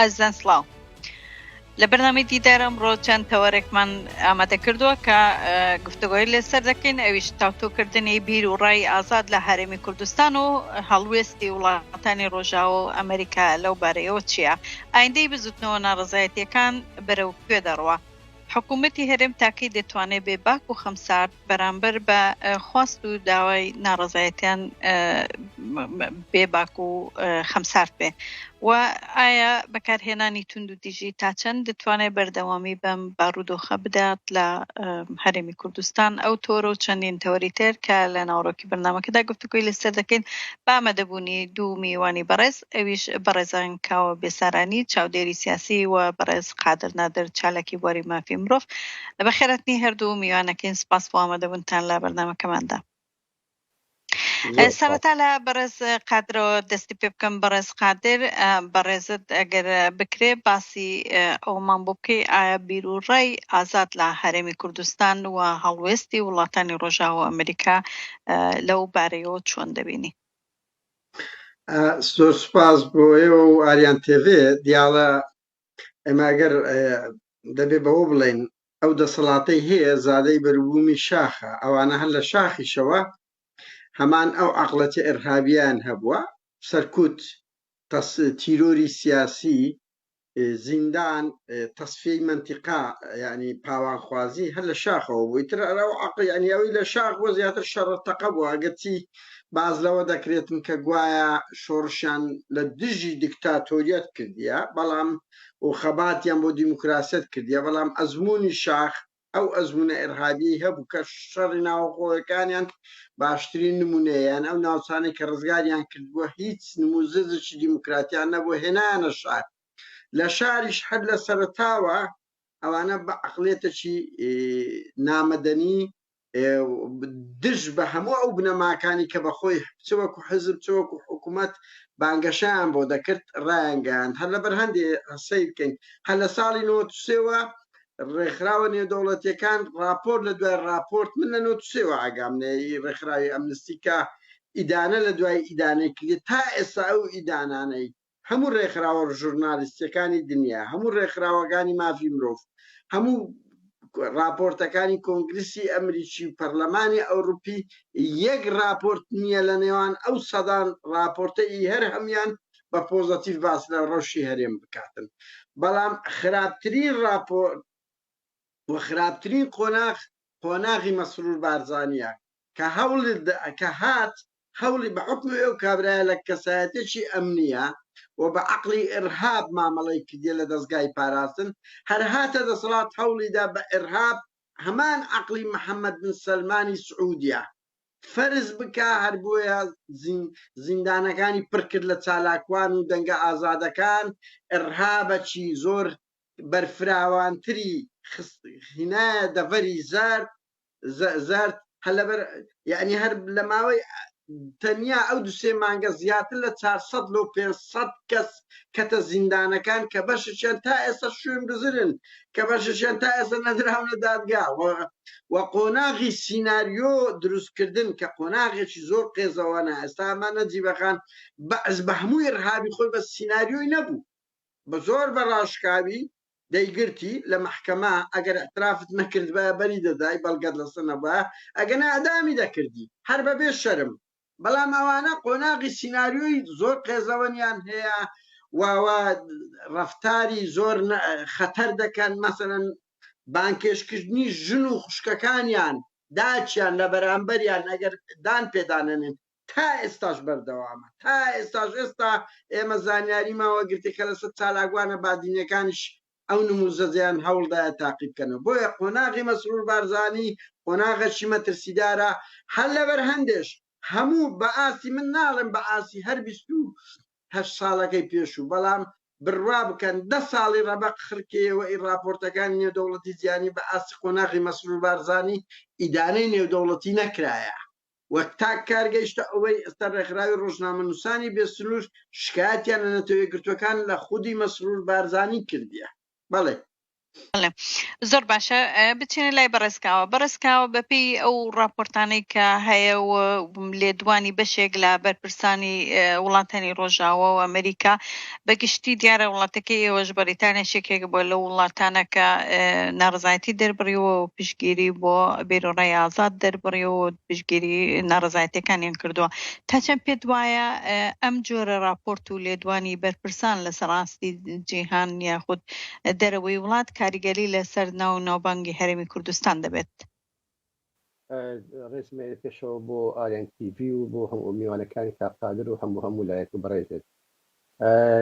ئازان سڵاو لە بەرنامەی دیدار ئەمڕۆ چەند تەوەرێکمان ئامادە کردووە کە گفتوگۆی لەسەر دەکەین ئەویش تاوتۆکردنی بیر و ڕای ئازاد لە هەرێمی کوردستان و هەڵوێستی وڵاتانی ڕۆژاوە و ئەمریکا لەو بارەیەوە چییە؟ ئایندەی بزوتنەوە ناڕەزایەتیەکان بەرەو کوێ دەڕوە؟ حکوومەتی هەرێم تاکەی دەتوانێت بێباک و خەمسارد بەرامبەر بە خواست و داوای ناڕەزایەتیان بێباک و خەمسارد بێ و ئایا بەکارهێنانی تونند و دیژی تا چەند دەتوانێت بەردەوامی بەم بارودۆخە بدات لە هەرێمی کوردستان ئەو تۆرە و چەندین تەوەری تر کە لە ناوڕۆکی بەرنامەکەدا گفتوگۆی لەسەر دەکەین بە ئامادەبوونی دوو میوانی بەڕێز ئەویش بەڕێزان کاوە بێسارانی چاودێری سیاسی و بەڕێز قادر نادر چالاکی بواری مافی مرۆڤ لە بەخێرەتنی هەردوو میوانەکەین سپاس بۆ ئامادەبوونتان لە بەرنامەکەماندا. سەرەتا لە بەڕێز قادرەوە دەستی پێ بکەم. بەڕێز قادر بەڕێزت ئەگەر بکرێ باسی ئەومان بۆ بکەی ئایا بیر و ڕای ئازاد لە هەرێمی کوردستان و هەڵوێستی وڵاتانی ڕۆژاوە و ئەمریکا لەو بارەیەوە چۆن دەبینی؟ زۆر سوپاس بۆ ئێوە و ئاریان تێڤێ دیاڵە ئەماگەر دەبێ بەوە بڵێن ئەو دەسەڵاتەی هەیە زادەی بەروبوومی شاخە ئەوانە هەر لە شاخیشەوە هەمان ئەو عەقڵەتە ئێرهابیان هەبووە سەرکوت تیرۆری سیاسی زیندان تەسفیەی منتیقا یعنی پاوانخوازی هەر لە شاخەوە بووی تر ئەو عەقڵ یعنی ئەوەی لە شاخ بۆ زیاتر شەڕەتەقە بووە ئەگەرچی باز لەوە دەکرێتن کە گوایە شۆڕشیان لە دژی دیکتاتۆریەت کردیە بەڵام و خەباتیان بۆ دیموکراسیەت کردیە بەڵام ئەزمموی شاخ ئەو ئەزمونە ئێرهابی هەبوو کە شەڕی ناوەخۆیەکانیان باشترین نمونەیان ئەو ناوچانەی کە ڕزگاریان کردبووە هیچ نموزەجی دیموکراتیان نەبوو هێنانە شار لە شاریش حد لە سەرتاوە ئەوانە بە عەقڵێتەکی نامەدەنی دژ بە هەموو ئەو بنەماکانی کە بەخۆی چوەکو حزب چوەکو حکوومەت بانگەشیان بۆ دەکرد ڕایانگەیاند هەر لەبەر هەندێ هەسەی بکەین هەر لە ساڵی 93ەوە ڕێکخراوە نێودەوڵەتیەکان راپۆرت لە دوای راپۆرت من لە 93ەوە ئاگامنەی ڕێکخراوی ئەمنستیکا ئیدانە لە دوای ئیدانەی کردی تا ئێستا ئەو ئیدانانەی هەموو ڕێکخراوە ژورنالیستەکانی دنیا هەموو ڕێکخراوەکانی مافی مرۆڤ هەموو راپۆرتەکانی کۆنگرسی ئەمریکی و پەرلەمانی ئەوروپی یەک راپۆرت نییە لە نێوان ئەو سەدان راپۆرتەی هەر هەمیان بە پۆزەتیڤ باس لە ڕەوشی هەرێم بکاتن بەڵام خراپترین راپۆرت و خراپترین قۆناغی مەسرور بارزانیە کە هات هەوڵی بە حکم ئەو کابرایە لە کەسایەتێکی ئەمنیە و بە عەقڵی ئێرهاب مامەڵەی کردێ لە دەستگای پاراستن هەر هاتە دەسەڵات هەوڵیدا بە ئێرهاب هەمان عەقڵی محەممەد بن سەلمانی سعودیە فەرز بکە هەر بۆیە زیندانەکانی پڕکرد لە چالاکوان و دەنگە ئازادەکان ئێرهابەکی زۆر بەرفراوانتری هینایە دەڤەری زەرد هەلەبەر یعنی هەر لە ماوەی تەنیا ئەو دوسێ مانگە زیاتر لە 400 لە 500 کەس کەتە زیندانەکان کە بەشیان تا ئێستا شوێن بزرن کە بەشیان تا ئێستا نەدراونە دادگا و قۆناغی سیناریۆ دروستکردن کە قۆناغێکی زۆر قێزەوانە ئێستا ئەمانە جیبەکان بەعز بە هەموو ئێرهابی خۆی بە سیناریۆی نەبوو بە زۆر بەڕاشکاوی دەیگرتی لە محکەمە ئەگەر اعترافت نەکرد بە بەری دەدای بەڵگەت لەسەر نەبە ئەگەنا ئەدامی دەکردی هەر بەبێ شەرم بەڵام ئەوانە قۆناغی سیناریۆی زۆر قێزەوەنیان هەیە واوە ڕەفتاری زۆر خەتەر دەکەن مەسەلەن بانکێشکردنی ژن و خوشکەکانیان داچیان لە بەرامبەریان ئەگەر دان پێدانێنن تا ئێستاش بەردەوامە تا ئێستاش ئێستا ئێمە زانیاری ماوە گرتی کە لەسەر چالاکوانە بادینەکانیش ئەو نموزەجیان هەوڵدایە تاقیب بکەنەوە بۆیە قۆناغی مەسرور بارزانی قۆناغەکی مەترسیدارە هەر لەبەر هەندێش هەموو بە ئاسی من ناڵێم بە ئاسی هەر 28 ساڵەکەی پێشوو بەڵام بڕوا بکەن 10 ساڵی ڕەبق خرکەوە ئی راپۆرتەکانی نێودەوڵەتی جیانی بە ئاسی قۆناغی مەسرور بارزانی ئیدانەی نێودەوڵەتی نەکرایە وەک تا کارگەیشتە ئەوەی ئێستا ڕێکخراوی ڕۆژنامەنووسانی بێسنوور شکایەتیان لە نەتەوەیەکگرتووەکان لە خودی مەسرور بارزانی کردیە بەڵێ زۆر باشە بچینە لای بەڕێزکاوە بەپی ئەو ڕاپۆرتانەی کە هەیە و لێدوانی بەشێک لە بەرپرسانی وڵاتانی ڕۆژاوە و ئەمریکا بەگشتی دیارە وڵاتەکەی ئێوەش بەریتانیا شێکێک بۆ لە وڵاتانە کە ناڕزایەتی دەربڕیەوە و پشگیری بۆ بێرۆڕای ئازاد دەربڕیەوە و پشگیری ناڕزایەتەکانیان کردووە تا چەند پێت وایە ئەم جۆرە راپۆرت و لێدوانی بەرپرسان لە سەرڕاستی جیهان یاخود دەرەوەی وڵات کاریگەری لەسەر ناوبانگی هەرێمی کوردستان دەبێت ڕێزمێ پێشەوە بۆ ئاریان تیV و بۆ هەموو میوانەکانی تاقادر و هەموو لایەت و بەڕێزێت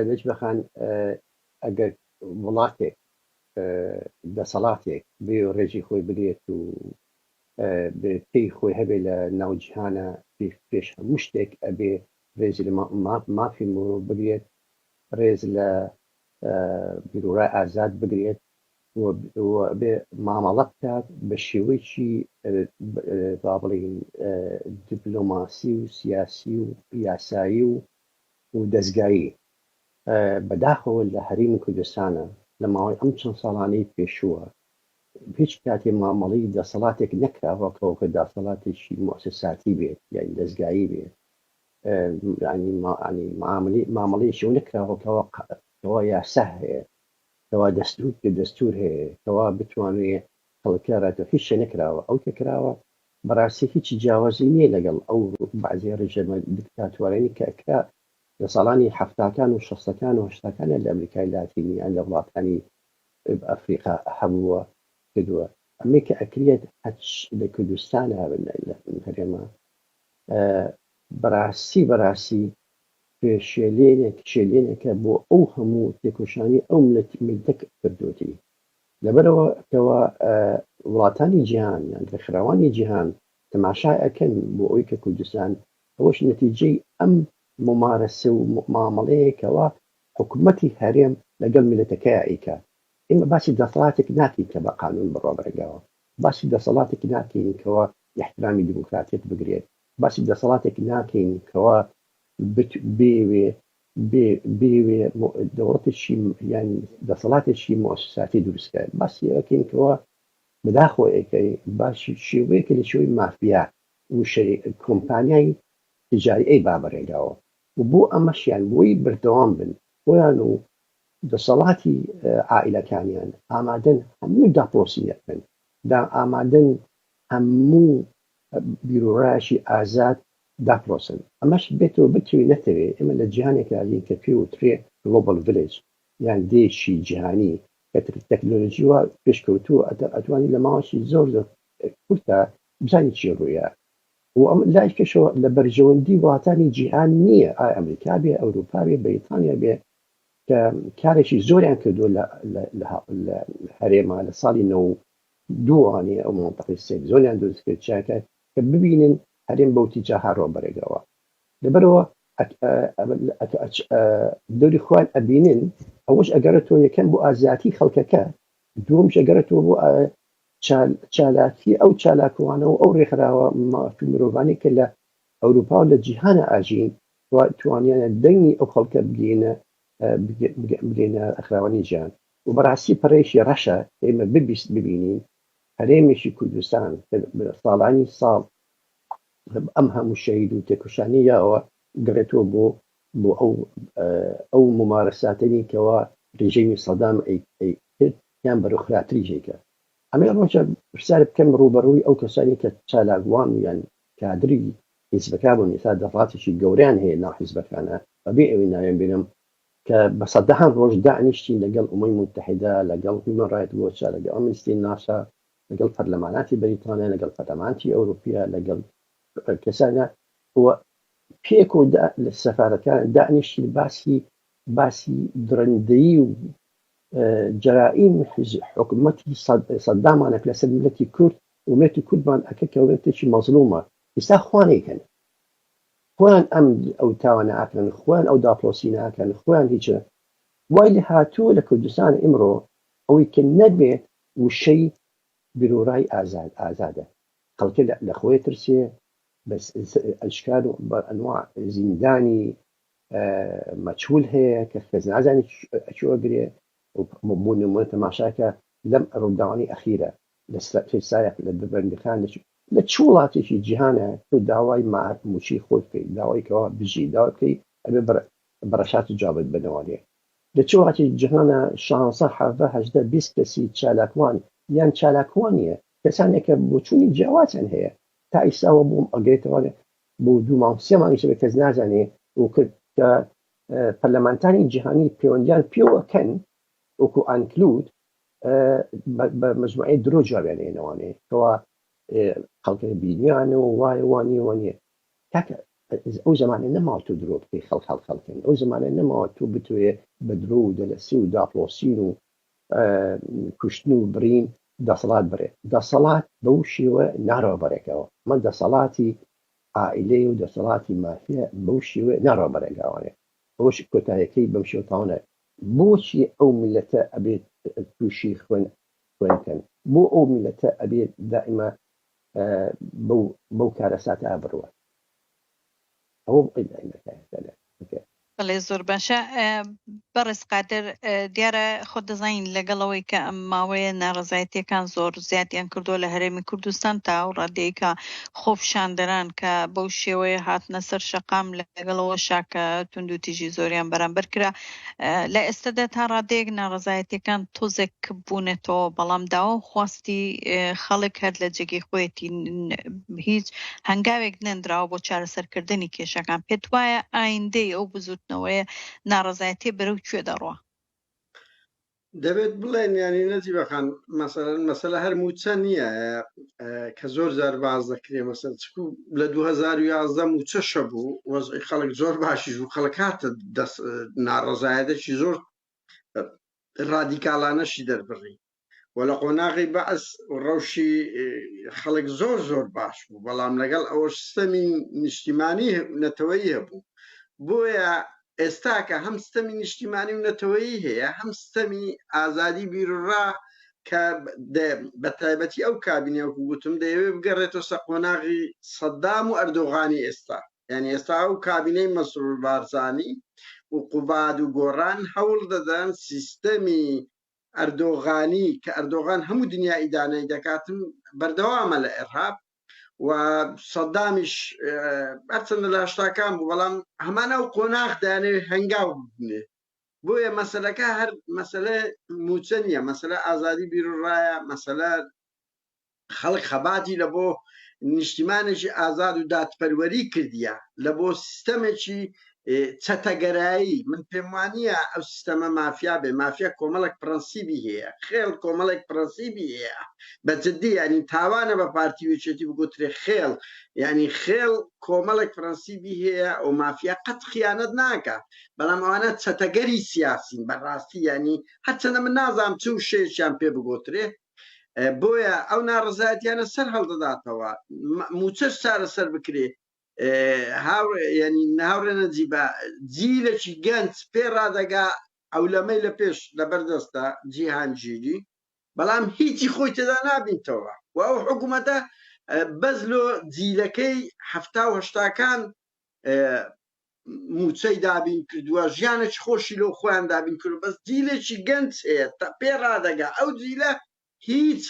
لەج بەخان ئەگەر وڵاتێک دەسەڵاتێک بێ و ڕێژی خۆی بگرێت و پێی خۆی هەبێ لە ناوجیهانە پێش هەموو شتێک ئەبێ ڕێزی لە مافی مرۆڤ بگرێت ڕێز لە بیرۆڕای ئازاد بگرێت بێ مامەڵە بکات بە شێوەیەکی با بڵێن دیپلۆماسی و سیاسی و یاسایی و دەستگایی بەداخەوە لە هەرێمی کوردستانە لە ماوەی ئەم چەند ساڵانەی پێشووە هیچ کاتێ مامەڵەی دەسەڵاتێک نەکراوەکەەوە کە دەسەڵاتێکی مؤسساتی بێت یان دەستگایی بێت مامەڵەی شێو نەکراوەکەەوە یاسا هەیە کەوا دەستور هەیە کەوا بتوانێت هەڵکارێتەوە هیچ شێ نەکراوە ئەو کە کراوە بەڕاستی هیچی جیاوازی نییە لەگەڵ ئەو بەعزێ ڕژەمە دیکتاتۆرێنی کە ئەکرا لە ساڵانی حەفتاکان و شەستەکان و هەشتاکانە لە ئەمریکای لاتینی یان لە وڵاتانی ئەفریقا هەبووە کردووە ئەمێ کە ئەکرێت لە کوردستان هەرێمە بەڕاستی شێلێنێکە بۆ ئەو هەموو تێکۆشانی ئەو ملتە کردوتی لەبەرەوە کەەوە وڵاتانی جیهان یان ڕێکخراوانی جیهان تەماشای ئەکەن بۆ ئەوی کە کوردستان ئەوەش نەتیجەی ئەم ممارەسە و مامەڵەیەکەوە حکوومەتی هەرێم لەگەڵ میلەتەکەی ئەیکا ئێمە باسی دەسەڵاتێک ناکەین کە بە قانون بڕۆبەرگاوە باسی دەسەڵاتێک ناکەین کەەوە احترامی دیموکراتیت بگرێت باسی دەسەڵاتێک ناکەین کەەوە بێوێ دەوڵەتێکی یان دەسەڵاتێکی مؤسساتی دروستکە باسی ئەکەین کەەوە بەداخۆیەکەی باشی شێوەیەکە لە شێوەی مافیا و کۆمپانیای تجاری ئەی بابڕێگاوە و بۆ ئەمەشیان بۆی بەردەوام بن بۆیان و دەسەڵاتی عائیلەکانیان ئامادەن هەموو داپۆسیەت بن ئامادەن هەموو بیرۆڕایشی ئازاد داپۆسن ئەمەش بێتەوە بتوی نەتەوێت ئێمە لە جیهانێکین کە پێ وترێ گلۆبال ڤیلێج یان دێشی جیهانی کە تەکنۆلۆژی وە پێشکەوتووە ئەتوانی لە ماوەشی زۆر کورتە بزانی چی ڕوویە و ئەم لای پێشەوە لە بەرژەوەندی وڵاتانی جیهان نییە ئای ئەمریکا بێ ئەوروپا بێ بەریتانیا بێ کە کارێکی زۆریان کردو لە هەرێما لە ساڵی 92 ئەو منتەقەی سێ زۆریان دروست کرد چاکە کە ببینن هەرێم بەوتی جاها ڕۆبەرێگەوە لەبەرەوە دەوری خوان ئەبینن ئەوەش ئەگەرێتەوە یەکەم بۆ ئازاتی خەڵکەکە دووەمش ئەگەرێتەوە بۆ چالاکی ئەو چالاکوانەوە ئەو ڕێکخراوە مافی مرۆڤانی کە لە ئەوروپا و لە جیهانە ئاژین توانیانە دەنگی ئەو خەڵکە بگەینە ئەخراوانی جیهان و بەڕاستی پەڕێشی ڕەشە ئێمە ببیست ببینین هەرێمێکی کوردستان ساڵانی ساڵ ئەم هەموو شەهید و تێکۆشانی یاوە گەڕێتەوە بۆ ئەو ممارەساتنی کەەوە ڕێژەمی سەدام کرد یان بەرەخراتری ژێکە ئەمێ ڕۆژە پرسیار بکەم ڕوبەڕووی ئەو کەسانی کە چالاکوان یان کادری حیزبەکە بوون ئێستا دەفڵاتێکی گەوریان هەیە ناو حیزبەکانە بەبێ ئەوەی ناوێن بینم کە بە سەدەهان ڕۆژ دانیشتین لەگەڵ ئومەی متحیدا لەگەڵ هیومەن رایت وۆچ لەگەڵ ئەمنستی ناسا لەگەڵ پەرلەماناتی بەریتانیا لەگەڵ پەرلەمانتی ئەوروپیا لەگەڵ کەسانە پێک و لە سەفارەتەکان دانیشتی باسی درەندەیی و جەرائیم حکوومەتی سەدامانە لەسەر ملەتی کورد ومێتی کوردمان ئەکە کەوێتێکی مەزلومە ئێستا خوانێکن خۆیان ئەو تاوانە ئاکەن خۆیان ئەو داپۆسی ناکەن خۆیان هیچە وای لە هاتووە لە کوردستان ئیمڕۆ ئەوەی کە نەبێت وشەی بیرۆڕای ئازادە خەڵکە لە خۆی ترسێ بەس ئەشکال و بەئەنواع زیندانی مەچهول هەیە کە کەس نازانی چۆ گرێ بۆ نمونە تەماشاکە لەم ڕووداوانی ئەخیرە لە سایق لە ببەندەکان لە چ وڵاتێکی جیهانە تۆ داوای موچی خۆت بکەی داوای کەوا بژی داوا بکەی ئەبێ بەڕەشات جابت بنەوانێ لە چ وڵاتی جیهانە 16 17 18 20 کەسی چالاکوان یان چالاکوانیە کەسانێکە بۆچوونی جیاواتیان هەیە تا ئیساوە بووم ئەگەێتەوە بۆ 2 مانگ 3 مانگیش بە کەس نازانێ و کرد کە پەرلەمانتانی جیهانی پەیوەندیان پێوەکەن وەکو ئانکلود بە مجموعەی درۆ جوابیانێنەوانێ کەوا خەڵکە بینیانە و وایە وانە کاکە ئەو زمانە نەماوە تۆ درۆ بکەی خەڵکن ئەو زمانە نەماوە تۆ بتوێ بە درۆ و دەلەسی و داپلۆسین و کوشتن و برین دەسەڵات بڕێ دەسەڵات بەو شێوە ناڕەوە بەرێکەوە من دەسەڵاتی عائیلەی و دەسەڵاتی مافیە بەو شێوە ناڕەوە بەرێکاوانێ ئەوش کۆتایەکەی بەم شێوەتاوانە بۆچی ئەو میلەتە ئەبێت تووشی خوێنکەن بۆ ئەو میلەتە ئەبێت دائیمە بەو کارە ساتە بڕوە ئەوە بەڵێ زۆر باشە بەڕێز قادر دیارە خۆ دەزانین لەگەڵەوەی کە ئەم ماوەیە ناڕزایەتیەکان زۆر زیاتیان کردووە لە هەرێمی کوردستان تا و ڕادەیەکە خۆفشاندەران کە بەو شێوەیە هاتنە سەر شەقام لەگەڵەوە شاکە تونند و تیژی زۆریان بەرامبەر کرا لە ئێستادا تا ڕادەیەک ناڕزایەتیەکان تۆزێک بوونێتەوە بەڵام داوا و خواستی خەڵک هەر لە جێگەی خۆیەتی هیچ هەنگاوێک نەندراوە بۆ چارەسەرکردنی کێشەکان پێت وایە ئایندەی ئەو بزوتنەوەی ناڕزایەتی بەرەو کوێ دەڕوە دەبێت بڵێن ینی نەجی بەخان مەسەلە هەر موچە نییە کە زۆر جار باز دەکرێ مەسەر چکو لە 2011 موچەشە بوو وەزعی خەڵک زۆر باشیش بوو خەڵک هاتە ناڕزایەتێکی زۆر ڕادیکاڵانەشی دەربڕی و لە قۆناغی بەعس ڕەوشی خەڵک زۆر باش بوو بەڵام لەگەڵ ئەوە سیستەمی نیشتیمانی نەتەوەیی هەبوو بۆیە ئێستا کە هەم سیستەمی نیشتیمانی و نەتەوەیی هەیە هەم سیستەمی ئازادی بیرڕا کە بە تایبەتی ئەو کابینەوەکو گوتم دەیەوێت بگەڕێتەوە سە قۆناغی سەدام و ئەردۆغانی ئێستا یعنی ئێستا ئەو کابینەی مەسرور بارزانی و قوباد و گۆڕان هەوڵ دەدەن سیستەمی ئەردۆغانی کە ئەردۆغان هەموو دنیا ئیدانەی دەکاتن بەردەوامە لە ئێرهاب و سەدامیش هەرچەندە لە هەشتاکان بوو بەڵام هەمانە ئەو قۆناغ دەیانەوێت هەنگاو ببنێ بۆیە مەسەلەکە هەر مەسەلە موچە نییە مەسەلە ئازادی بیرڕایە مەسەلە خەڵک خەباتی لە بۆ نیشتیمانێکی ئازاد و دادپەروەری کردیە لە بۆ سیستەمێکی چەتەگەرایی من پێم وانییە ئەو سیستەمە مافیا بێ مافیا کۆمەڵێک پرەنسیبی هەیە خێڵ کۆمەڵێک پرەنسیبی هەیە بەجددی ینی تاوانە بە پارتی وێچێتی بگوترێ خێڵ ینی خێڵ کۆمەڵێک پرەنسیبی هەیە ئەو مافیا قەت خیانەت ناکە بەڵام ئەوانە چەتەگەری سیاسین بەڕاستی ینی هەرچەندە من نازام چ و شێشیان پێ بگۆترێ بۆیە ئەو ناڕزایەتیانە سەر هەڵدەداتەوە موچەش چارەسەر بکرێ ینی هاوڕێ نەجیبە جیلێکی گەنج پێ ڕادەگا ئەو لەمەی لە پێش لەبەردەستە جیهانگیری بەڵام هیچی خۆی تێدا نابینتەوە و ئەو حکوومەتە بەزلۆ جیلەکەی هەفتا و هەشتاکان موچەی دابین کردووە ژیانێکی خۆشی لەو خۆیان دابین کردو بەس جیلێکی گەنج هەیە پێ ڕادەگا ئەو جیلە هیچ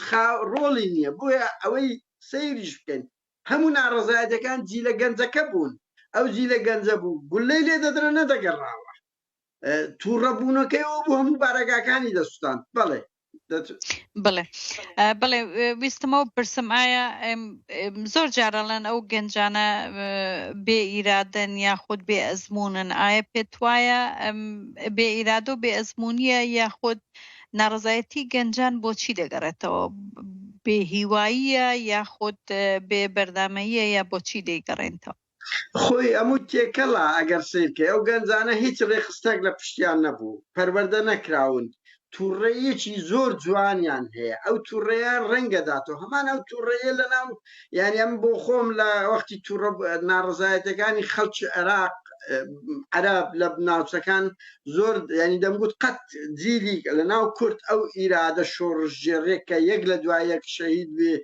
ڕۆڵی نییە بۆیە ئەوەی سەیریش بکەین هەموو ناڕزایەتەکان جیلە گەنجەکە بوون ئەو جیلە گەنجە بوو گولەی لێ دەدرە نەدەگەڕاوە تووڕەبوونەکەیەوە بۆ هەموو بارەگاکانی دەسووتان بەڵێ بڵێ ویستمەوە پرسم ئایا زۆر جارەڵەن ئەو گەنجانە بێ ئیرادەن یاخود بێ ئەزمونن ئایا پێت وایە بێ ئیرادە و بێ ئەزمونیە یاخود ناڕزایەتی گەنجان بۆچی دەگەڕێتەوە بێ هیواییە یاخود بێ بەردامەیە یا بۆچی دەیگەڕێنەوە خۆی ئەموو تێکەڵە ئەگەر سیرکە ئەو گەنجانە هیچ ڕێخستێک لە پشتیان نەبوو پەروەردە نەکراون تووڕێیەکی زۆر جوانیان هەیە ئەو تووڕێیە ڕەنگەداتەوە هەمان ئەو تووڕێیە لەناو یانی ئەم بۆ خۆم لە وەختی ناڕزایەتەکانی خەڵکی عێراق عەراب لە ناوچەکان زۆر ینی دەمگوت قەت جیلی لە ناو کورد ئەو ئیرادە شۆڕژێڕێکە یەک لە دوای یەک شەهید بێ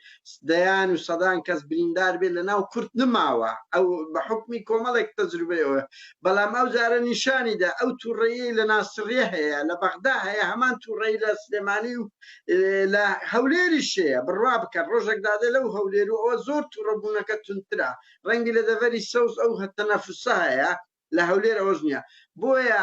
دەیان و سەدان کەس بریندار بێت لە ناو کورد نماوە ئەو بە حکمی کۆمەڵێک تەجروبەیەوە بەڵام ئەو جارە نیشانیدا ئەو تووڕێی لە ناسڕێ هەیە لە بەغدا هەیە هەمان تووڕێی لە سلێمانی و لە هەولێری شەیە بڕوا بکە ڕۆژێک دادێ لەو هەولێر و ئەوە زۆر تووڕەبوونەکە تونترا ڕەنگی لە دەڤەری سەوز ئەو تەنەفوسە هەیە لە هەولێر ئەوەش نییە بۆیە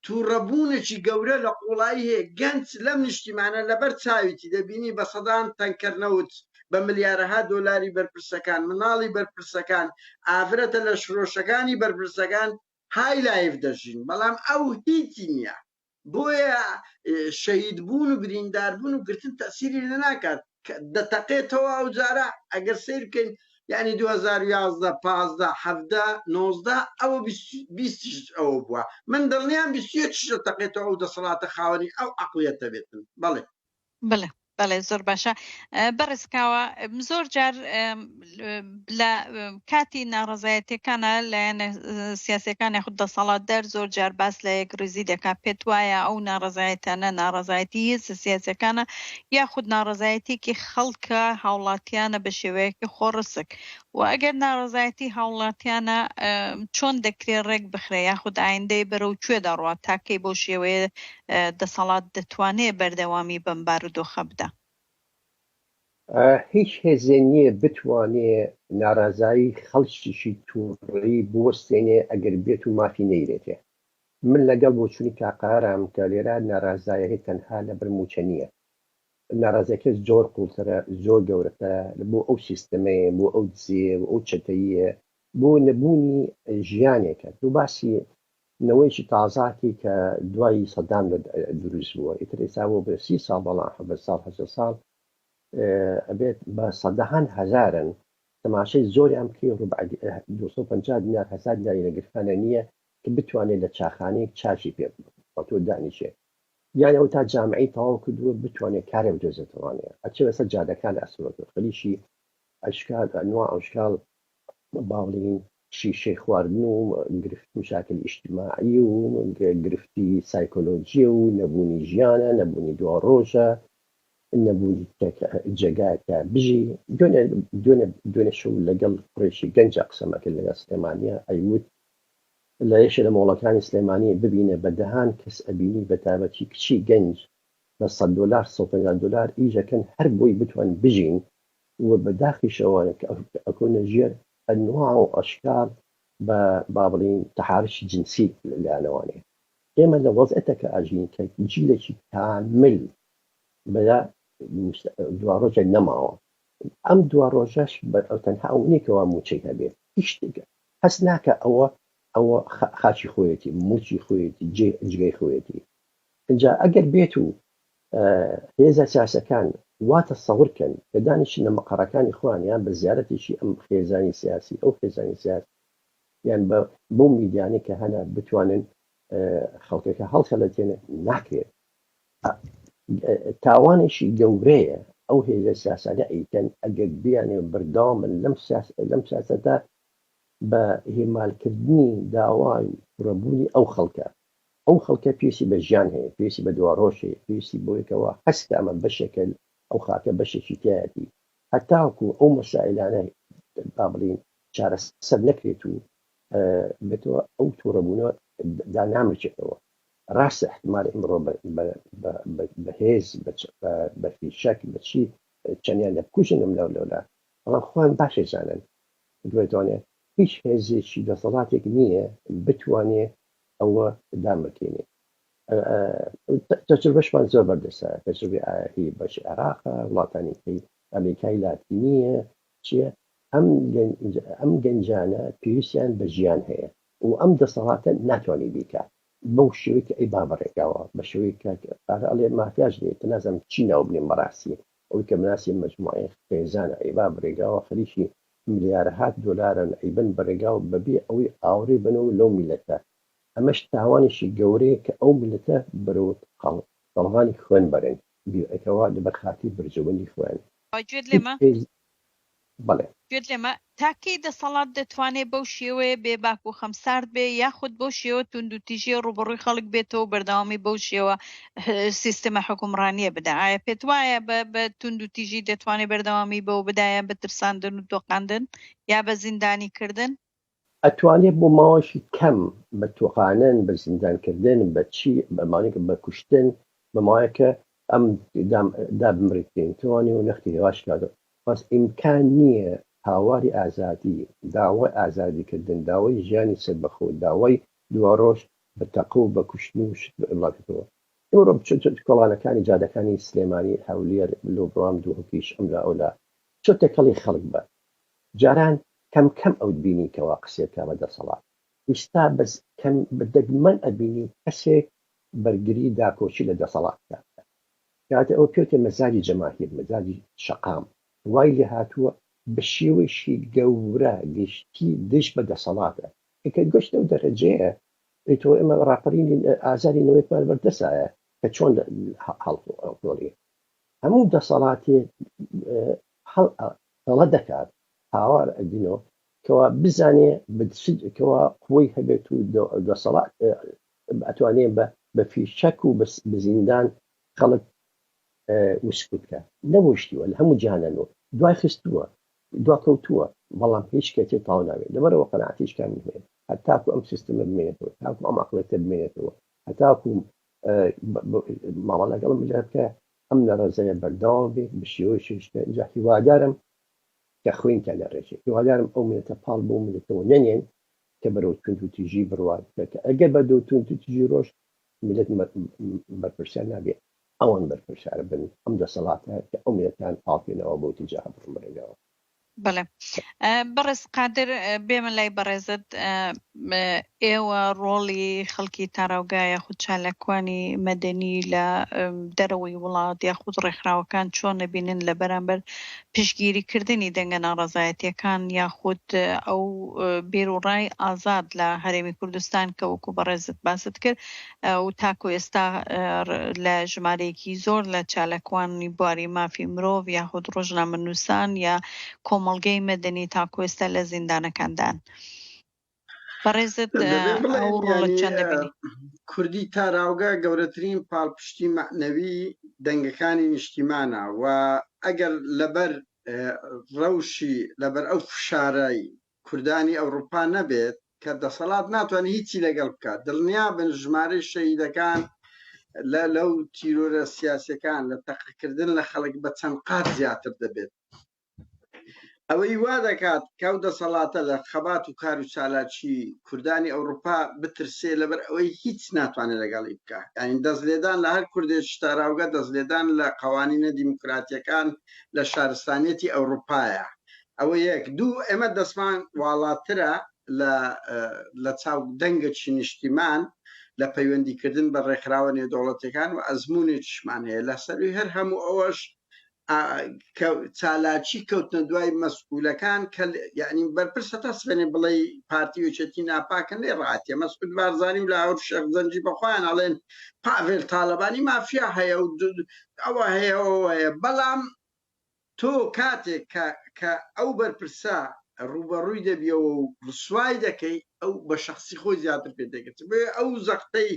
تووڕەبوونێکی گەورە لە قوڵایی هەیە گەنج لەم نیشتیمانە لەبەر چاویتی دەبینی بە سەدان تەنکەرنەوت بە ملیارەها دۆلاری بەرپرسەکان مناڵی بەرپرسەکان ئافرەتە لە شرۆشەکانی بەرپرسەکان های لایف دەژین بەڵام ئەو هیچی نییە بۆیە شەهید بوون و برینداربوون و گرتن تەسیری لە ناکات دەتەقێتەوە ئەو جارە ئەگەر سیر بکەین یعنی 2011 15 17 19 ئەوە 20 ئەوە بووە من دڵنیان 21 دەتەقێتەوە ئەو دەسەڵاتە خاوەنی ئەو عەقڵیەتە بێتن بەڵێ بڵێ بەڵێ زۆر باشە بەڕێزکاوە زۆر جار لە کاتی ناڕەزایەتەکانە لایەنە سیاسەکان یاخود دەسەڵاتدار زۆر جار باس لە یەک ڕێزی دەکات پێت وایە ئەو ناڕەزایەتانە ناڕەزایەتی هێزە سیاسەکانە یاخود ناڕەزایەتێکی خەڵکە هاوڵاتیانە بە شێوەیەکی خۆڕسک و ئەگەر ناڕەزایەتی هاوڵاتیانە چۆن دەکرێت ڕێک بخرێ یاخود ئایندەی بەرەو کوێ دەڕوات تاکەی بۆ شێوەیە دەسەڵات دەتوانێت بەردەوامی بەم بارودۆخە بدە هیچ هێزێ نییە بتوانێت ناڕازایی خەڵکیشی تووڕەیی بوەستێنێ ئەگەر بێت و مافی نەیرێتێ من لەگەڵ بۆچوونی تاقارم کە لێرە ناڕازایەتی تەنها لە برموچە نییە ناڕازەکە زۆر قوڵترە زۆر گەورەتە بۆ ئەو سیستەمەیە بۆ ئەو دزێ و ئەو چەتەیە بۆ نەبوونی ژیانێکە دوو باسی نەوەیکی تازاتی کە دوای سەدام دروست بووە ئیتر ئێستا بۆ بە 30 ساڵ بەڵام 70 ساڵ 80 ساڵ ئەبێت بە سەدەهان هەزارن تەماشەی زۆریان بکەی ڕوبع 250 دینار هەزار دیناری لە گرفانە نییە کە بتوانێت لە چاخانەیەک چاچی پێ بەتۆ دانیشێ یان ئەو تا جامعی تەواو کردووە بتوانێت کارێ بدۆزێتەوانەیە ئەچێ بەسەر جادەکان ئەسوەت خەلیشی ئەشکال ئەنواع ئەشکال باڵین شیشەی خواردن و گرفت مشاکل ئیجتیماعی و گرفتی سایکۆلۆجیە و نەبوونی ژیانە نەبوونی دوا ڕۆژە نەبوونی جێگایەکە بژی دوێنێ شەو لەگەڵ قڕێشی گەنجە قسەمەکرد لەگەڵ سلێمانیە ئەیوت لە یەشە لە مۆڵەکانی سلێمانی ببینە بەدەهان کەس ئەبینی بەتابەتی کچی گەنج بە $100 $100 ئیژەکەن هەر بۆی بتوان بژین و بەداخیشەوە کە ئەکۆنە ژێر ئەنواع و ئەشکال بە بابڵین تەحارشی جنسی لەلایەنەوانێ ئێمە لە وەزعەتەکە ئاژین کە جیلێکی کامل بەدا دوا ڕۆژێک نەماوە ئەم دوا ڕۆژەش ئەو تەنها ئەو نیکەوە موچەی هەبێت هیچ هەست ناکە ئەوە خاچی خۆیەتی موچی خۆیەتی جگەی خۆیەتی اینجا ئەگەر بێت و هێزە سیاسەکان واتە سەورکەن کە دانیشتنە مەقەڕەکانی خۆیان بە زیارەتێکی ئەم خێزانی سیاسی ئەو خێزانی سیاسی یان بۆ میدیانی کە هەنا بتوانن خەڵکەکە هەڵخەڵەتێنە ناکرێت تاوانێکی گەورەیە ئەو هێزە سیاسانە ئەیکەن ئەگەر بیانێ بەردەوامن لەم سیاسەتە بە هێمالکردنی داوای ڕەبوونی ئەو خەڵکە پێویستی بە ژیان هەیە پێویستی بە دواڕۆژێ پێویستی بۆیەکەوە هەستە ئەمە بەشێکە ئەو خاکە بەشێکی تایەتی هەتاکو ئەو مەسائلانە با بڵین چارەسەر نەکرێت و بێتەوە ئەو تووڕەبوونەوە دانامرچێتەوە ڕاستە احتمال ئمڕۆ بەهێز بە فیشەک بەچی چەندیان لە بکوژنم لەولا بەڵام خۆیان باشێ زانن دوێتوانێت هیچ هێزێکی دەسەڵاتێک نییە بتوانێت ئەوە دامەکەێنێت تەجروبەشمان زۆر بەردەستە تەجروبەی ئاهی بەشی عێراقە وڵاتانی ئەمریکای لاتینیە چییە ئەم گەنجانە پێویستیان بە ژیان هەیە و ئەم دەسەڵاتە ناتوانانی بیکات بەو شێوەی کە ئەی بابڕێکاوە بە شێوەی ئەڵێ مافیاش دێت نازم چی ناو بنێ بەڕاستی ئەوی کە مناسی مەجموعی خێزانە ئەی بابڕێگاوە خەریکی ملیارەها دۆلارن ئەیبن بەڕێگاو بەبێ ئەوەی ئاوڕێ بنەوە لەو میلەتە ئەمەش تاوانێکی گەورەیە کە ئەو میلەتە بەرەو قەڵغانی خوێن بەرن بیئەکەوە لەبەر خاتی برجەوەندی خوێن بەڵێ گوێت لێمە تاکەی دەسەڵات دەتوانێت بەو شێوەیە بێ باک و خەمسارد بێ یاخود بەو شێوە تونند و تیژی ڕوبڕووی خەڵک بێتەوە بەردەوامی بەو شێوە سیستەمە حکومڕانیە بدە ئایا پێت وایە بە تونند و تیژی دەتوانێت بەردەوامی بەو بدایە بە ترساندن و دۆقاندن یا بە زیندانی کردن ئەتوانێت بۆ ماوەشی کەم بە تۆقانن بە زیندانکردن بە چی بەمانێک بە کوشتن بەمایەکە ئەم دابمرێتین توانی و نەختی هێواشکاتە بەس ئیمکان نییە هاواری ئازادی داوای ئازادیکردن داوای ژیانی سەربەخۆ داوای دوڕۆژ بە تەقە و بە کوشتن و بڵاتەوە ئەوڕۆ کۆڵانەکانی جادەکانی سلێمانی هەولێر لۆ بڕام دووهکیش ئەملا ئەولا چۆ تێکەڵی خەڵک بە جاران کەم کەم ئەو بینی کەوا قسێکە بە دەسەڵات ئیستا بەس کەم بەدەگمەن ئەبینی کەسێک بەرگری داکۆچی لە دەسەڵات کاتە ئەو پێوتێ مەزاجی جەماهیر مەزاجی شەقام وای لێ هاتووە بە شێوەیەشی گەورە گشتی دش بە دەسەڵاتە کە گەشتە و دەرەجەیە تۆ ئێمە ڕاپەرینی ئازاری نەوەیتمان بەردەسایە کە چۆن هەڵڵی هەموو دەسەڵاتی هەڵە دەکات هاوار ئەدینەوە کەوا بزانێ کەوا قوی هەبێت و دەسەڵات ئەتوانێ بە فیشەک و بە زیندان خەڵک وسکوتکە نەبشتیوە لە هەموو جیهانەوە دوای خستووە دواکەوتووە بەڵام هیچ کەتێ تاو ناوێت لەبەرەوە قەناعەتیشکان بمێنێت هەتاکو ئەم سیستەمە بمێنێتەوە تاکو ئەم عەقڵەتە بمێنێتەوە هەتاکو ماوە لەگەڵم بکە ئەم نەڕەزەیە بەردەوام بێت بە شێوەیەکیشکە اینجا هیوادارم کە خوێنکە لە ڕێژێ هیوادارم ئەو ملەتە پاڵ بۆ ملەتەوە نەنێن کە بەرەو تونند و تیژی بڕوات کە ئەگەر بە دو تونند و تیژی ڕۆژ ملت بەرپرسیار نابێت ئەوان بەرپرسیارە بن ئەم دەسەڵاتە کە ئەو ملەتان پاڵکێنەوە بۆ تیجاه بڕمەرەوە بەڵێ بەڕێز قادر بێمە لای بەڕێزت ئێوە ڕۆڵی خەڵکی تاراوگا یاخود چالاکوانی مەدەنی لە دەرەوەی وڵات یاخود ڕێکخراوەکان چۆن نەبینن لە بەرامبەر پشتگیریکردنی دەنگە ناڕەزایەتیەکان یاخود ئەو بێروڕای ئازاد لە هەرێمی کوردستان کە وەکو بەڕێزت باست کرد و تاکو ئێستا لە ژمارەیەکی زۆر لە چالاکوانی بواری مافی مرۆڤ یاخود ڕۆژنامەنووسان یا کۆمەڵگەی مەدەنی تاکو ئێستا لە زیندانەکاندان بەڕێزت ئەو ڕۆڵە چەند دەبینی کوردی تاراوگا گەورەترین پاڵپشتی معنەوی دەنگەکانی نیشتیمانە و ئەگەر لەبەر ڕەوشی لەبەر ئەو فشارەی کوردانی ئەوروپا نەبێت کە دەسەڵات ناتوانێت هیچی لەگەڵ بکات دڵنیا بن ژمارەی شەهیدەکان لەو تیرۆرە سیاسەکان لە تەقەکردن لە خەڵک بە چەند قات زیاتر دەبێت ئەوەی وا دەکات کەو دەسەڵاتە لە خەبات و کار و چالاکی کوردانی ئەوروپا بترسێ لەبەر ئەوەی هیچ ناتوانێت لەگەڵی بکە یعنی دەستلێدان لە هەر کوردێکی تاراوگە دەستلێدان لە قوانینە دیموکراتیەکان لە شارستانیەتی ئەوروپایە ئەوە یەک دوو ئێمە دەستمان واڵاترە لە چاو دەنگەکی نیشتیمان لە پەیوەندیکردن بە ڕێکخراوە نێودەوڵەتیەکان و ئەزمونێکیشمان هەیە لە سەروی هەر هەموو ئەوەش چالاکی کەوتنە دوای مەسئولەکان کە یعنی بەرپرسە تەسبێنێ بڵێ پارتی وچەتی ناپاکن لێ ڕاتیە مەسعود بارزانیم لە ئەو شەخ زەنجی بەخۆیان ئەڵێن پاڤێل تاالبانی مافیا هەیە و ئەوە هەیە ئەوەیە بەڵام تۆ کاتێک کە ئەو بەرپرسە ڕوبەڕووی دەبیەوە و ڕسوای دەکەی ئەو بە شخصی خۆی زیاتر پێ دەگەێت بێ ئەو زەقتەی